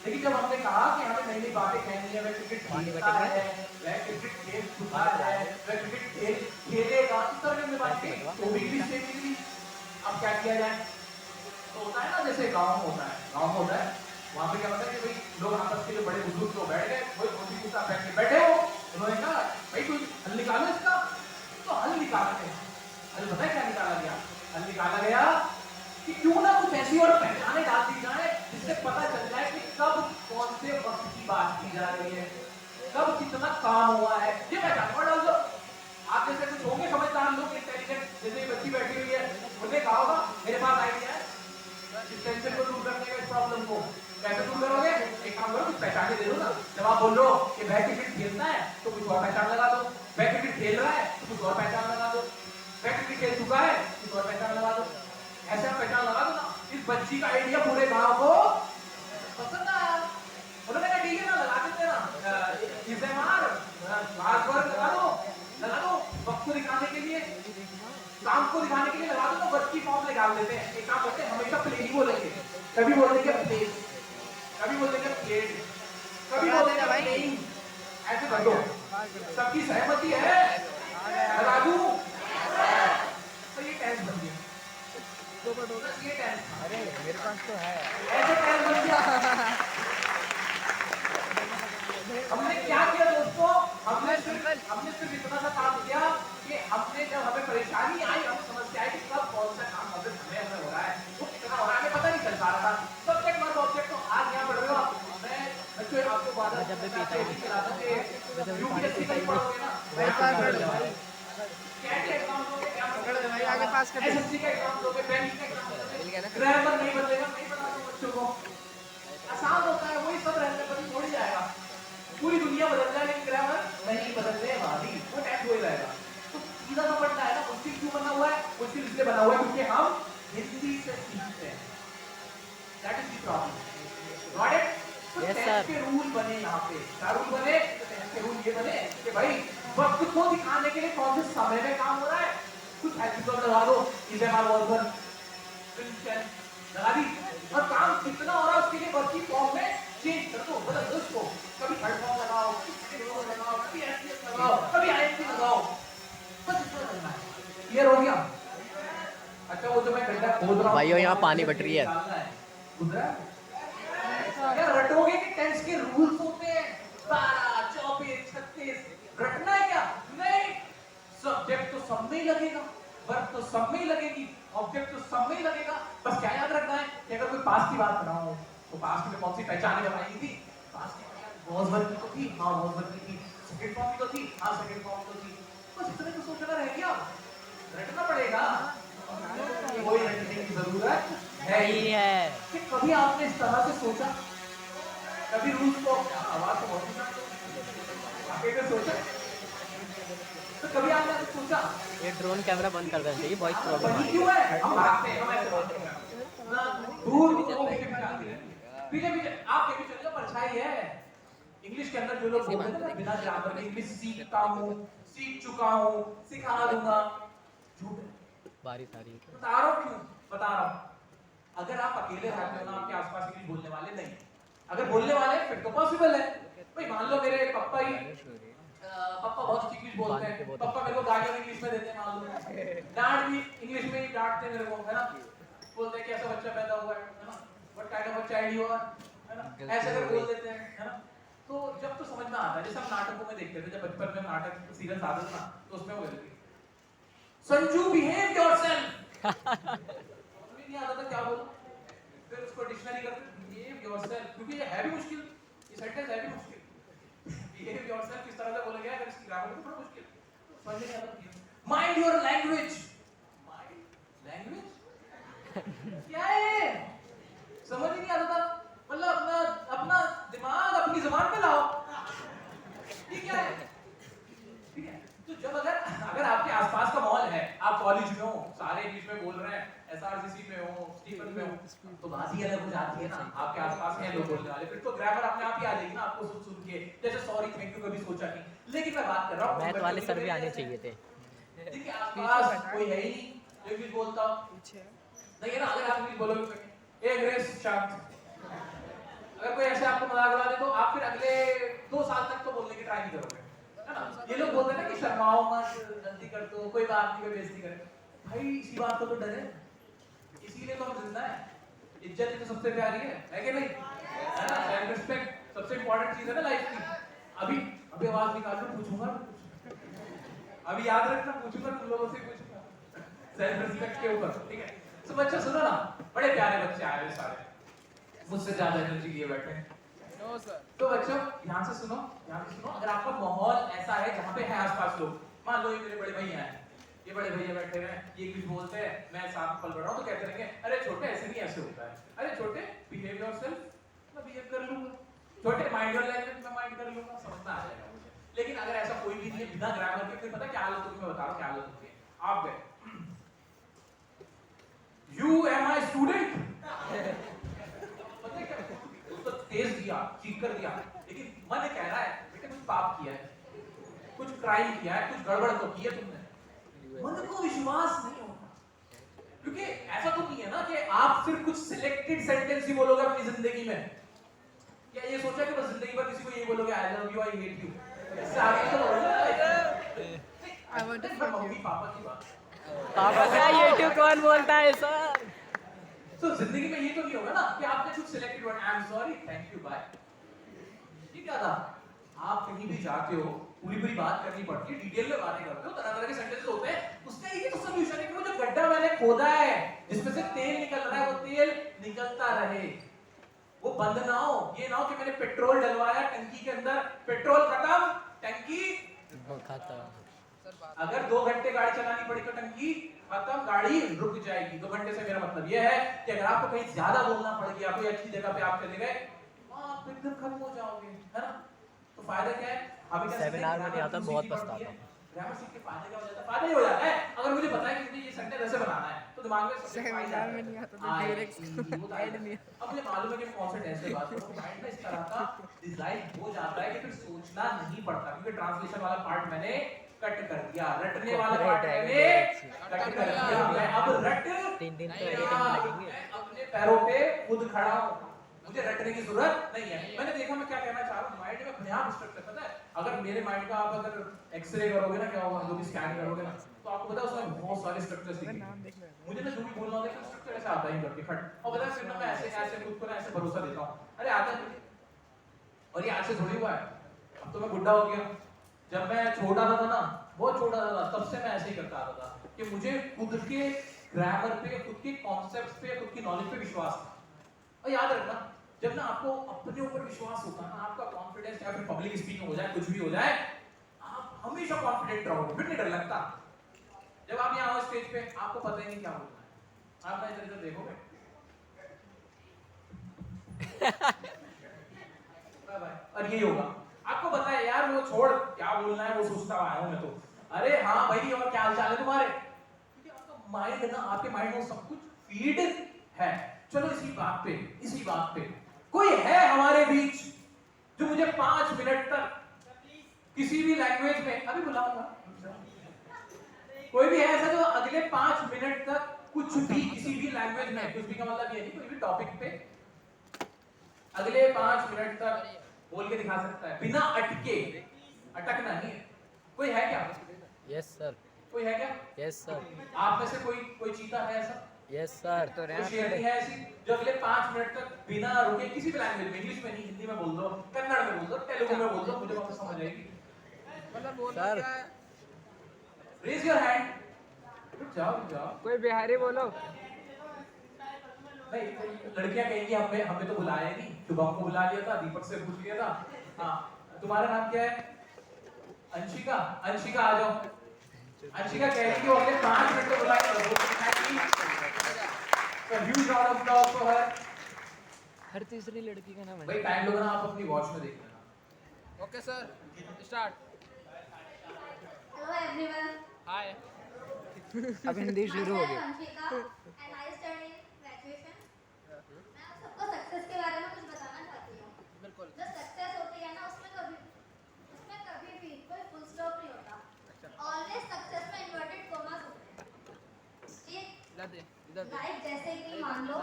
S1: लेकिन जब हमने कहा कि हमें नई नई बातें कहनी है, वह क्रिकेट खेलता है, वह क्रिकेट खेल चुका है, वह क्रिकेट खेलेगा, इस तरह की हमने बात की, तो भी मिस्टेक निकली। अब क्या किया जाए? तो होता है ना, जैसे गाँव में होता है, वहाँ पे क्या होता है कि भाई लोग आपस के जो बड़े बुजुर्ग तो बैठ गए, कोई धोती कुर्ता पहन के बैठे हो, उन्होंने कहा भाई कोई हल निकालो इसका। तो हल निकाला गया। हल पता है क्या निकाला गया? हल निकाला गया कि क्यों ना कुछ ऐसी और पहचाने डाल दी जाए जिससे पता चल जाए कि कब कौन से वक्त की बात की जा रही है। कब कितना काम हुआ है ये पहचान और डाल दो। आप जैसे कुछ होंगे समझदार लोग, इंटेलिजेंट, जैसे ये बच्ची बैठी हुई है, उन्हें कहा होगा मेरे पास आइडिया है इस टेंशन को दूर करने का, इस प्रॉब्लम को कैसे दूर करोगे? एक काम करो, कुछ पहचाने दे दो ना। जब आप बोल रहे हो कि वह क्रिकेट खेलता है तो कुछ और पहचान लगा दो, वह क्रिकेट खेल रहा है तो कुछ और पहचान लगा दो, वह क्रिकेट खेल चुका है कुछ और पहचान लगा दो। ऐसे आप पहचान लगा दो ना। इस बच्ची का आइडिया पूरे गांव को पसंद आया, उन्होंने कहा ठीक है ना, लगा देते ना इसे मार क्लास वर्क लगा दो वक्त को दिखाने के लिए, काम को दिखाने के लिए लगा दो, तो वर्क की फॉर्म निकाल देते हैं। एक काम करते हैं, हमेशा प्ले ही बोलेंगे, कभी बोलेंगे प्लेट, कभी बोलेंगे प्लेट, कभी बोलेंगे प्लेइंग, ऐसे कर दो। सबकी सहमति है? लगा दूं? तो ये टेंस बन गया, ये टेंस,
S4: अरे मेरे पास तो है।
S1: ऐसे टेंस बन गया। हमने क्या किया दोस्तों, हमने सिर्फ इतना सा काम किया कि हमने जब हमें परेशानी आई, हमें समस्या आई कि कब कौन सा काम हमें हो रहा है, वो कितना हो रहा है, हमें पता नहीं चल पा रहा था। सब्जेक्ट वर्ब ऑब्जेक्ट तो आज यहाँ पढ़ रहे हो आप, मैं बच्चों आपको वादा
S2: जब भी पीता हूँ
S1: खिलाता हूँ कि यूपीएससी का ही पढ़ोगे ना, कैट का एग्जाम दोगे, क्या
S4: पकड़ दे भाई, आगे पास कर दे।
S1: एसएससी का एग्जाम दोगे, बैंक का एग्जाम
S4: मिल गया ना?
S1: दोगे, ग्रामर नहीं बदलेगा, नहीं बता दो बच्चों को, आसान होता है, वही सब रहने पर छोड़ ही जाएगा। पूरी दुनिया बदल जाए लेकिन ग्रामर नहीं बदलने वाली, वो टैक्स हो ही रहेगा। तो सीधा सा पढ़ना है ना, मुश्किल क्यों बना हुआ है? मुश्किल इसलिए बना हुआ है क्योंकि हम हिंदी से सीखते हैं, that is the problem. Got it? तो
S2: Yes,
S1: टेंस
S2: sir.
S1: के रूल बने यहाँ पे, क्या रूल बने? तो टेंस के रूल ये बने कि भाई वक्त को दिखाने के लिए कौन से समय में काम हो रहा है, कुछ एपिसोड लगा दो, इसे मार वर्बर लगा दी, और काम कितना हो रहा है उसके लिए वर्क की फॉर्म में चेंज कर दो, बदल दो उसको, कभी थर्ड फॉर्म लगाओ, कभी रोल लगाओ, कभी एसएस लगाओ, कभी आईएनसी लगाओ, बस इतना करना है। क्लियर हो गया? अच्छा वो जो मैं गड्ढा खोद रहा हूँ
S2: भाइयों, यहाँ पानी बट रही है।
S1: उधर यार रटोगे कि टेंस के रूल्स होते हैं 12, 24, 36, रटना है क्या? नहीं, सब्जेक्ट तो सब में ही लगेगा, वर्ब तो सब में ही लगेगी, ऑब्जेक्ट तो सब में ही लगेगा। बस क्या याद रखना है कि अगर कोई पास्ट की बात कर रहा हूँ तो पास्ट में कौन सी पहचाने बनाई थी? पास्ट की पहचान वॉज वर्ब की तो थी, हाँ वॉज वर्ब की थी, सेकंड फॉर्म की तो थी, हाँ सेकंड फॉर्म तो थी। बस इतने तो सोचना रह गया, रटना पड़ेगा, कोई रटने की जरूरत है ही
S2: नहीं है।
S1: कि कभी आपने इस तरह से सोचा, कभी रूल्स को आवाज तो बहुत आगे सोचा, तो कभी आपने ऐसे सोचा
S2: ये ड्रोन कैमरा बंद कर देना चाहिए, वॉइस प्रॉब्लम आ
S1: वही
S2: रही
S1: क्यों
S2: है।
S1: है? हम भागते हैं, हम ऐसे भागते हैं ना, दूर वो पीछे पीछे आते हैं, पीछे पीछे आप ये भी चल जाओ, परछाई है। इंग्लिश के अंदर जो लोग बोलते हैं ना बिना ग्रामर के इंग्लिश सीखता हूँ, सीख चुका हूँ, सिखा दूंगा, झूठ है।
S2: बारिश आ रही है।
S1: बता रहा हूँ क्यों बता रहा हूँ। अगर आप अकेले रहते हो ना, आपके आसपास इंग्लिश बोलने वाले नहीं, अगर बोलने वाले फिर तो पॉसिबल है। भाई मान लो मेरे पापा ही पापा बहुत अच्छी इंग्लिश बोलते हैं, पापा मेरे को गालियां इंग्लिश में देते हैं, मान लो डांट भी इंग्लिश में ही डांटते मेरे को, है ना, बोलते हैं कि ऐसा बच्चा पैदा हुआ है ना, what kind of a child you are, है ना, ऐसे अगर बोल देते हैं, है ना। तो जब तो समझ में आता है, जैसे हम नाटकों में देखते थे, जब बचपन में नाटक सीरियल आते थे ना, तो उसमें वो कहते थे संजू बिहेव योरसेल्फ, नहीं आता था क्या बोलो, फिर उसको डिक्शनरी करते बिहेव योरसेल्फ, क्योंकि ये है भी मुश्किल, ये सेंटेंस है भी मुश्किल, बिहेव योरसेल्फ किस तरह से बोला गया है, अगर इसकी ग्रामर तो थोड़ा मुश्किल, समझ नहीं आता। Mind your language, mind language क्या है, समझ ही नहीं आता था। मतलब अपना अपना दिमाग अपनी जुबान पे लाओ, ये क्या है? ठीक है, तो जब अगर आपके आसपास का माहौल है, आप कॉलेज में हो, सारे इंग्लिश में बोल रहे हैं, एसआरसीसी में हो, स्टीफन में हो, तो बात ही अलग हो जाती है ना। आपके आसपास हैं लोग बोलने वाले, फिर तो ग्रामर अपने आप ही आ जाएगी ना आपको सुन सुन के, जैसे सॉरी थैंक यू कभी सोचा नहीं। लेकिन मैं बात कर रहा हूँ
S2: मैथ वाले सर भी आने चाहिए थे।
S1: देखिए आसपास कोई है ही नहीं जो इंग्लिश बोलता नहीं है ना। अगर आप इंग्लिश बोलोगे ए ग्रेस शांत, अगर कोई ऐसे आपको मजाक उड़ा दे तो आप फिर अगले 2 साल तक तो बोलने की ट्राई नहीं करोगे, है ना। ये लोग बोलते हैं ना कि शर्माओ मत, गलती कर दो, कोई बात नहीं, कोई बेइज्जती करे, भाई इसी बात को तो डरे, इसीलिए तो हम जिंदा हैं। इज्जत ही तो सबसे प्यारी है कि नहीं, है ना। सेल्फ रिस्पेक्ट सबसे इंपॉर्टेंट चीज है ना लाइफ की। अभी आवाज निकाल कर पूछूंगा, अभी याद रखना, पूछूंगा तुम लोगों से, पूछूंगा सेल्फ रिस्पेक्ट के ऊपर, ठीक है। तो बच्चे सुनो ना, बड़े प्यारे बच्चे आए हुए सारे, मुझसे ज्यादा एनर्जी लिए बैठे हैं।
S4: No sir.
S1: तो बच्चों ध्यान से सुनो, अगर आपका माहौल ऐसा है जहाँ पे है आसपास लोग, मान लो ये मेरे बड़े भैया हैं, ये बड़े भैया बैठे हुए हैं, ये कुछ बोलते हैं, मैं साथ पल रहा हूँ तो कहते रहेंगे अरे छोटे ऐसे नहीं ऐसे होता है, अरे छोटे बिहेव योरसेल्फ, मैं बिहेव कर लूंगा, छोटे माइंड योर लैंग्वेज, मैं माइंड कर लूंगा, समझ में आ जाएगा मुझे। लेकिन अगर ऐसा कोई भी नहीं है बिना ग्रामर के, फिर पता क्या हालत होगी, मैं बता रहा हूँ क्या हालत होगी। आप गए यू एम आई स्टूडेंट, पता है क्या उसको तेज दिया, चीख कर दिया, लेकिन मन कह रहा है बेटे कुछ पाप किया है, कुछ क्राइम किया है, कुछ गड़बड़ तो की है तुमने। मन को विश्वास नहीं होता, क्योंकि ऐसा तो नहीं है ना कि आप सिर्फ कुछ सिलेक्टेड सेंटेंस ही बोलोगे अपनी जिंदगी में। क्या ये सोचा कि बस जिंदगी भर किसी को यही बोलोगे I love you, I hate you, इससे आगे तो
S4: I want to fuck you.
S1: Mummy papa की बात।
S2: पापा का यूट्यूब कौन बोलता है सर?
S1: तो जिंदगी में ये तो नहीं होगा ना कि आपने कुछ selected word, I am sorry, thank you, bye. ये क्या था? आप कहीं भी जाते हो, पूरी पूरी बात करनी पड़ती है, डिटेल में बातें करते हो, तरह तरह के सेंटेंसेस होते हैं, उसका ये तो सॉल्यूशन है कि वो जो गड्ढा मैंने खोदा है जिसमें से तेल निकल रहा है, वो तेल निकलता रहे, वो बंद ना हो। ये ना हो कि मैंने पेट्रोल डलवाया टंकी के अंदर, पेट्रोल खत्म, टंकी
S2: खाता
S1: अगर 2 घंटे गाड़ी चलानी पड़ी तो टंकी खत्म, गाड़ी रुक जाएगी। 2 घंटे से मेरा मतलब यह है कि अगर आपको कहीं ज्यादा बोलना पड़ गया, कोई अच्छी जगह पे आप चले गए, आप एकदम खत्म हो जाओगे, है ना? तो फायदा क्या है? अभी क्या
S2: सेमिनार में नहीं आता, बहुत पछताता हूं।
S1: ग्रामर सीख के फायदा क्या हो जाता है? फायदा ये हो जाता है अगर मुझे पता है कि मुझे ये सेंटेंस ऐसे बनाना है तो दिमाग में सबसे
S4: सेमिनार में नहीं आता तो डायरेक्ट ऐड नहीं।
S1: अब मुझे मालूम है कि कौन से टेंस से बात करूं, माइंड में इस तरह का डिजाइन हो जाता है कि फिर सोचना नहीं पड़ता, क्योंकि ट्रांसलेशन वाला पार्ट मैंने कट कर दिया, रटने वाला पार्ट मैंने कट कर दिया। मैं अब रट
S2: 3 दिन तो एडिटिंग में लगेंगे।
S1: मैं अपने पैरों पे खुद खड़ा हूं, मुझे रटने की जरूरत नहीं है। मैंने देखा मैं क्या कहना चाह रहा हूं, माइंड में भयानक स्ट्रक्चर, पता है अगर मेरे माइंड का आप अगर एक्सरे करोगे ना, क्या होगा, जो भी स्कैन करोगे ना, तो आपको पता है उसमें बहुत सारे स्ट्रक्चर्स दिखेंगे। मुझे ना जो भी बोलना होता है स्ट्रक्चर ऐसे आता ही करके फट, और पता है फिर ना मैं ऐसे ऐसे खुद को ना ऐसे भरोसा देता हूं, अरे आता है। और ये आज से थोड़ी हुआ है, अब तो मैं बुढ़ा हो गया। जब मैं छोटा था ना, बहुत छोटा था, तब से मैं ऐसे ही करता आता था कि मुझे खुद के ग्रामर पे, खुद के कॉन्सेप्ट्स पे, खुद की नॉलेज पे विश्वास था। और याद रखना, जब ना आपको अपने ऊपर विश्वास होता है ना, आपका कॉन्फिडेंस या फिर पब्लिक स्पीकिंग हो जाए, कुछ भी हो जाए, आप हमेशा कॉन्फिडेंट रहोगे, फिर नहीं डर लगता। जब आप यहाँ हो स्टेज पे, आपको पता ही नहीं क्या बोलना है, आप इधर इधर देखोगे और यही होगा, आपको पता है यार वो छोड़ क्या बोलना है, वो सोचता आया हूं मैं तो, अरे हाँ भाई और क्या हाल चाल है तुम्हारे, क्योंकि आपका माइंड ना, आपके माइंड में सब कुछ फीड है। चलो इसी बात पे कोई है हमारे बीच जो मुझे 5 मिनट तक किसी भी लैंग्वेज में, अभी बुलाऊंगा, कोई भी है ऐसा जो अगले 5 मिनट तक कुछ भी किसी भी लैंग्वेज में, कुछ भी का मतलब ये नहीं, कोई भी टॉपिक पे अगले 5 मिनट तक बोल के दिखा सकता है बिना अटके, अटकना नहीं है। कोई है क्या?
S2: Yes sir.
S1: कोई है क्या?
S2: Yes sir.
S1: आप में से कोई चीता है ऐसा?
S2: Yes sir. तो
S1: कोई शेरनी है ऐसी जो अगले 5 मिनट तक बिना रुके किसी भी लैंग्वेज में, इंग्लिश में नहीं, हिंदी में बोल दो, कन्नड़ में बोल दो, तेलुगु में बोल दो, मुझे बहुत समझ आएगी।
S4: मतलब बोलना
S2: सर।
S4: क्या है?
S1: Raise your hand. रुक जाओ।
S4: कोई बिहारी बोलो।
S1: नहीं, लड़कियां कहेंगी हमें तो बुलाया नहीं, शुभम को बुला लिया था, दीपक से पूछ लिया था। हाँ, तुम्हारा नाम क्या है? अंशिका आ जाओ। अंशिका कह रही कि वो अगले 5 मिनट में बुला के huge round of applause for her.
S2: हर तीसरी लड़की का नाम है।
S1: भाई टाइम लो ना, आप अपनी वॉच में देख लेना।
S4: Okay sir, start.
S6: Hello everyone.
S4: Hi.
S2: अब हिंदी शुरू हो गई।
S6: Anshika and I study graduation. मैं आप सबको सक्सेस के बारे में कुछ बताना चाहती हूँ।
S4: बिल्कुल।
S6: जो सक्सेस होती है ना, उसमें कभी भी कोई फुल स्टॉप नहीं होता। ऑलवेज सक्सेस में इन्वर्टेड कॉमास होते हैं। ठीक?
S4: इधर दे।
S6: लाइक जैसे कि मान लो,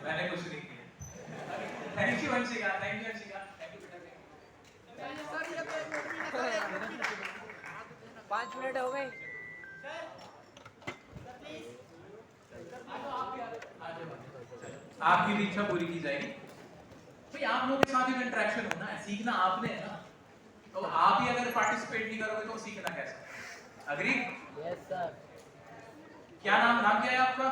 S1: मैंने कुछ नहीं किया। Thank you Anshika, thank you Anshika, thank you बेटा।
S2: 5 मिनट हो गए।
S1: आपकी भी इच्छा पूरी की जाएगी। भाई आप लोगों के साथ भी इंटरेक्शन होना है, सीखना आपने है ना, तो आप ही अगर पार्टिसिपेट नहीं करोगे तो सीखना कैसे? अग्री?
S2: Yes sir.
S1: क्या नाम क्या है आपका?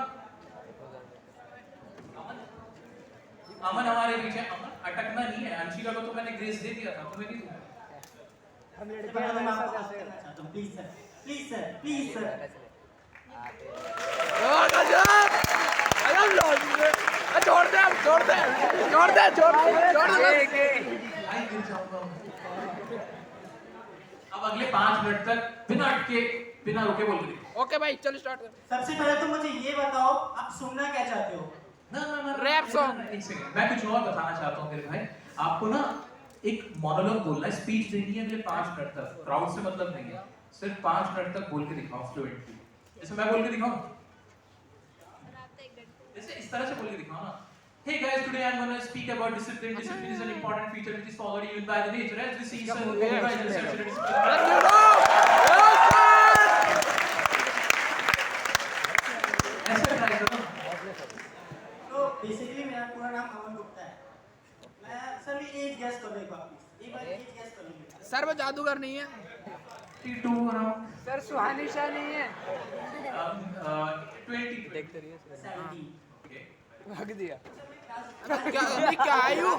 S1: अमन हमारे बीच है। अमन अटकना नहीं है। अंशिका को तो मैंने ग्रेस दे दिया था, तुम्हें नहीं दूंगा।
S5: Please sir, please sir.
S4: छोड़ दे
S1: भाई गिर जाऊंगा। अब अगले 5 मिनट तक बिना अटके बिना रुके बोल के देखो।
S4: ओके भाई चलो स्टार्ट कर।
S5: सबसे पहले तो मुझे ये बताओ आप सुनना क्या चाहते हो?
S1: ना
S4: Rap song।
S1: एक सेकंड, मैं कुछ और बताना चाहता हूँ मेरे भाई। आपको ना एक मोनोलॉग बोलना है, स्पीच देनी है अगले 5 मिनट तक। क्राउड से मतलब नहीं है, सिर्फ 5 मिनट तक बोल के दिखाओ फ्लुएंटली। जैसे मैं बोल के दिखाऊं, जैसे इस तरह से बोल के दिखाओ ना। Hey guys, today I'm going to speak about discipline. Discipline is an important feature which is followed even by the nature. As we see, some guys research and ऐसे ट्राई करो।
S5: तो बेसिकली मेरा पूरा नाम अमन गुप्ता है। मैं सर मेरी as guess करो एक बार एज गेस करूंगी।
S4: सर वो जादूगर नहीं है।
S1: 32 around
S4: सर सुहानी शाह नहीं है।
S1: 20
S2: देखते रहिए
S5: 17
S1: okay
S4: भाग दिया। क्या आयु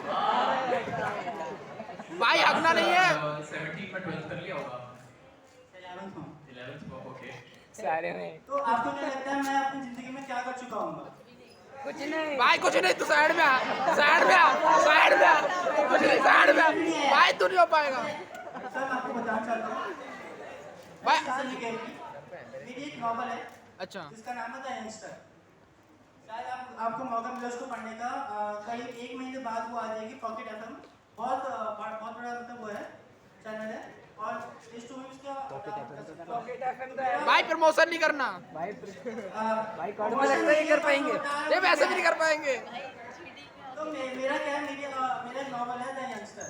S4: भाई हगना नहीं है।
S1: 17 में 12th कर लिया होगा।
S5: 11th में।
S1: 11th में ओके।
S4: सारे में
S5: तो आपको क्या लगता है मैं अपनी जिंदगी में क्या कर चुका हूँ?
S4: कुछ नहीं भाई, कुछ नहीं। तू साइड में आ, साइड में आ, साइड में आ। कुछ नहीं, साइड में आ भाई, तू नहीं हो पाएगा।
S5: सर मैं आपको बताना चाहता हूँ
S4: भाई
S5: मेरी एक नॉवल है
S4: अच्छा
S5: जिसका नाम है द यंगस्टर। शायद आपको मौका मिला उसको पढ़ने का। करीब 1 महीने बाद वो आ जाएगी पॉकेट एफएम। बहुत बड़ा मतलब वो है चैनल है और इस टू में उसका
S4: भाई प्रमोशन नहीं करना
S5: भाई
S4: लगता है कर पाएंगे ये वैसे भी नहीं कर पाएंगे।
S5: तो मेरा क्या है, मेरा नॉवल है द यंगस्टर।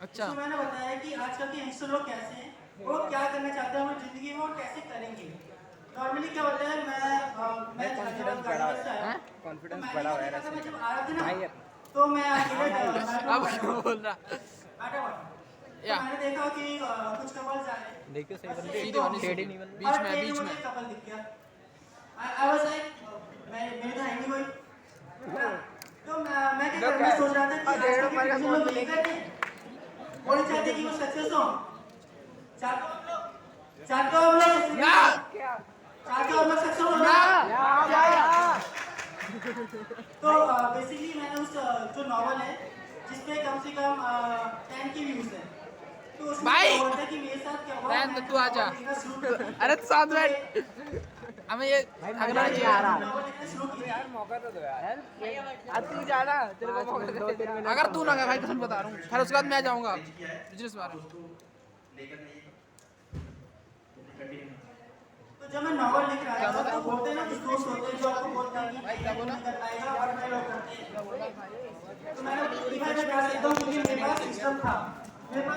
S4: अच्छा
S5: तो मैंने बताया कि आजकल के यंगस्टर लोग कैसे हैं, वो क्या करना चाहते हैं अपनी जिंदगी में और कैसे करेंगे। नॉर्मली क्या होता है, मैं कॉन्फिडेंस बड़ा हुआ है जब आ रहा था ना तो मैं
S4: अब क्यों बोल रहा या
S5: मैंने देखा कि कुछ कपल्स आए
S2: देखियो सही बंदे
S4: सीधे होने से
S2: टेढ़ी नहीं बंदे
S4: बीच में
S5: कपल दिख गया। आई वाज लाइक मेरे तो है नहीं कोई। तो मैं क्या करना सोच रहा था कि आजकल के लोग लेकर नहीं वो नहीं चाहते कि वो सक्सेस हो। चाहते हो हम लोग सक्सेस हो ना। तो बेसिकली मैंने उस जो नॉवल है जिसपे कम से कम 10 के व्यूज हैं तो उसमें
S4: भाई!
S5: क्या होता है कि मेरे साथ क्या हुआ,
S4: रहने दे,
S5: मैंने
S4: तू आजा।
S5: नॉवल लिखना शुरू कर दिया।
S4: अरे तो साथ बैठ हमें ये अगला नहीं आ रहा
S5: नॉवल लिखना शुरू किया।
S4: अगर तू ना गया भाई कसम बता रहा हूँ फिर उसके बाद मैं जाऊंगा बिजनेस बारे में।
S5: तो जब मैं नॉवल लिख रहा था तो बोलते हैं ना कुछ दोस्त होते हैं जो आपको बोलते हैं कि भाई क्या नहीं कर पाएगा और मैं लोग करते हैं। तो मैंने लिखा मैं कर सकता हूँ क्योंकि मेरे पास सिस्टम था, मेरे पास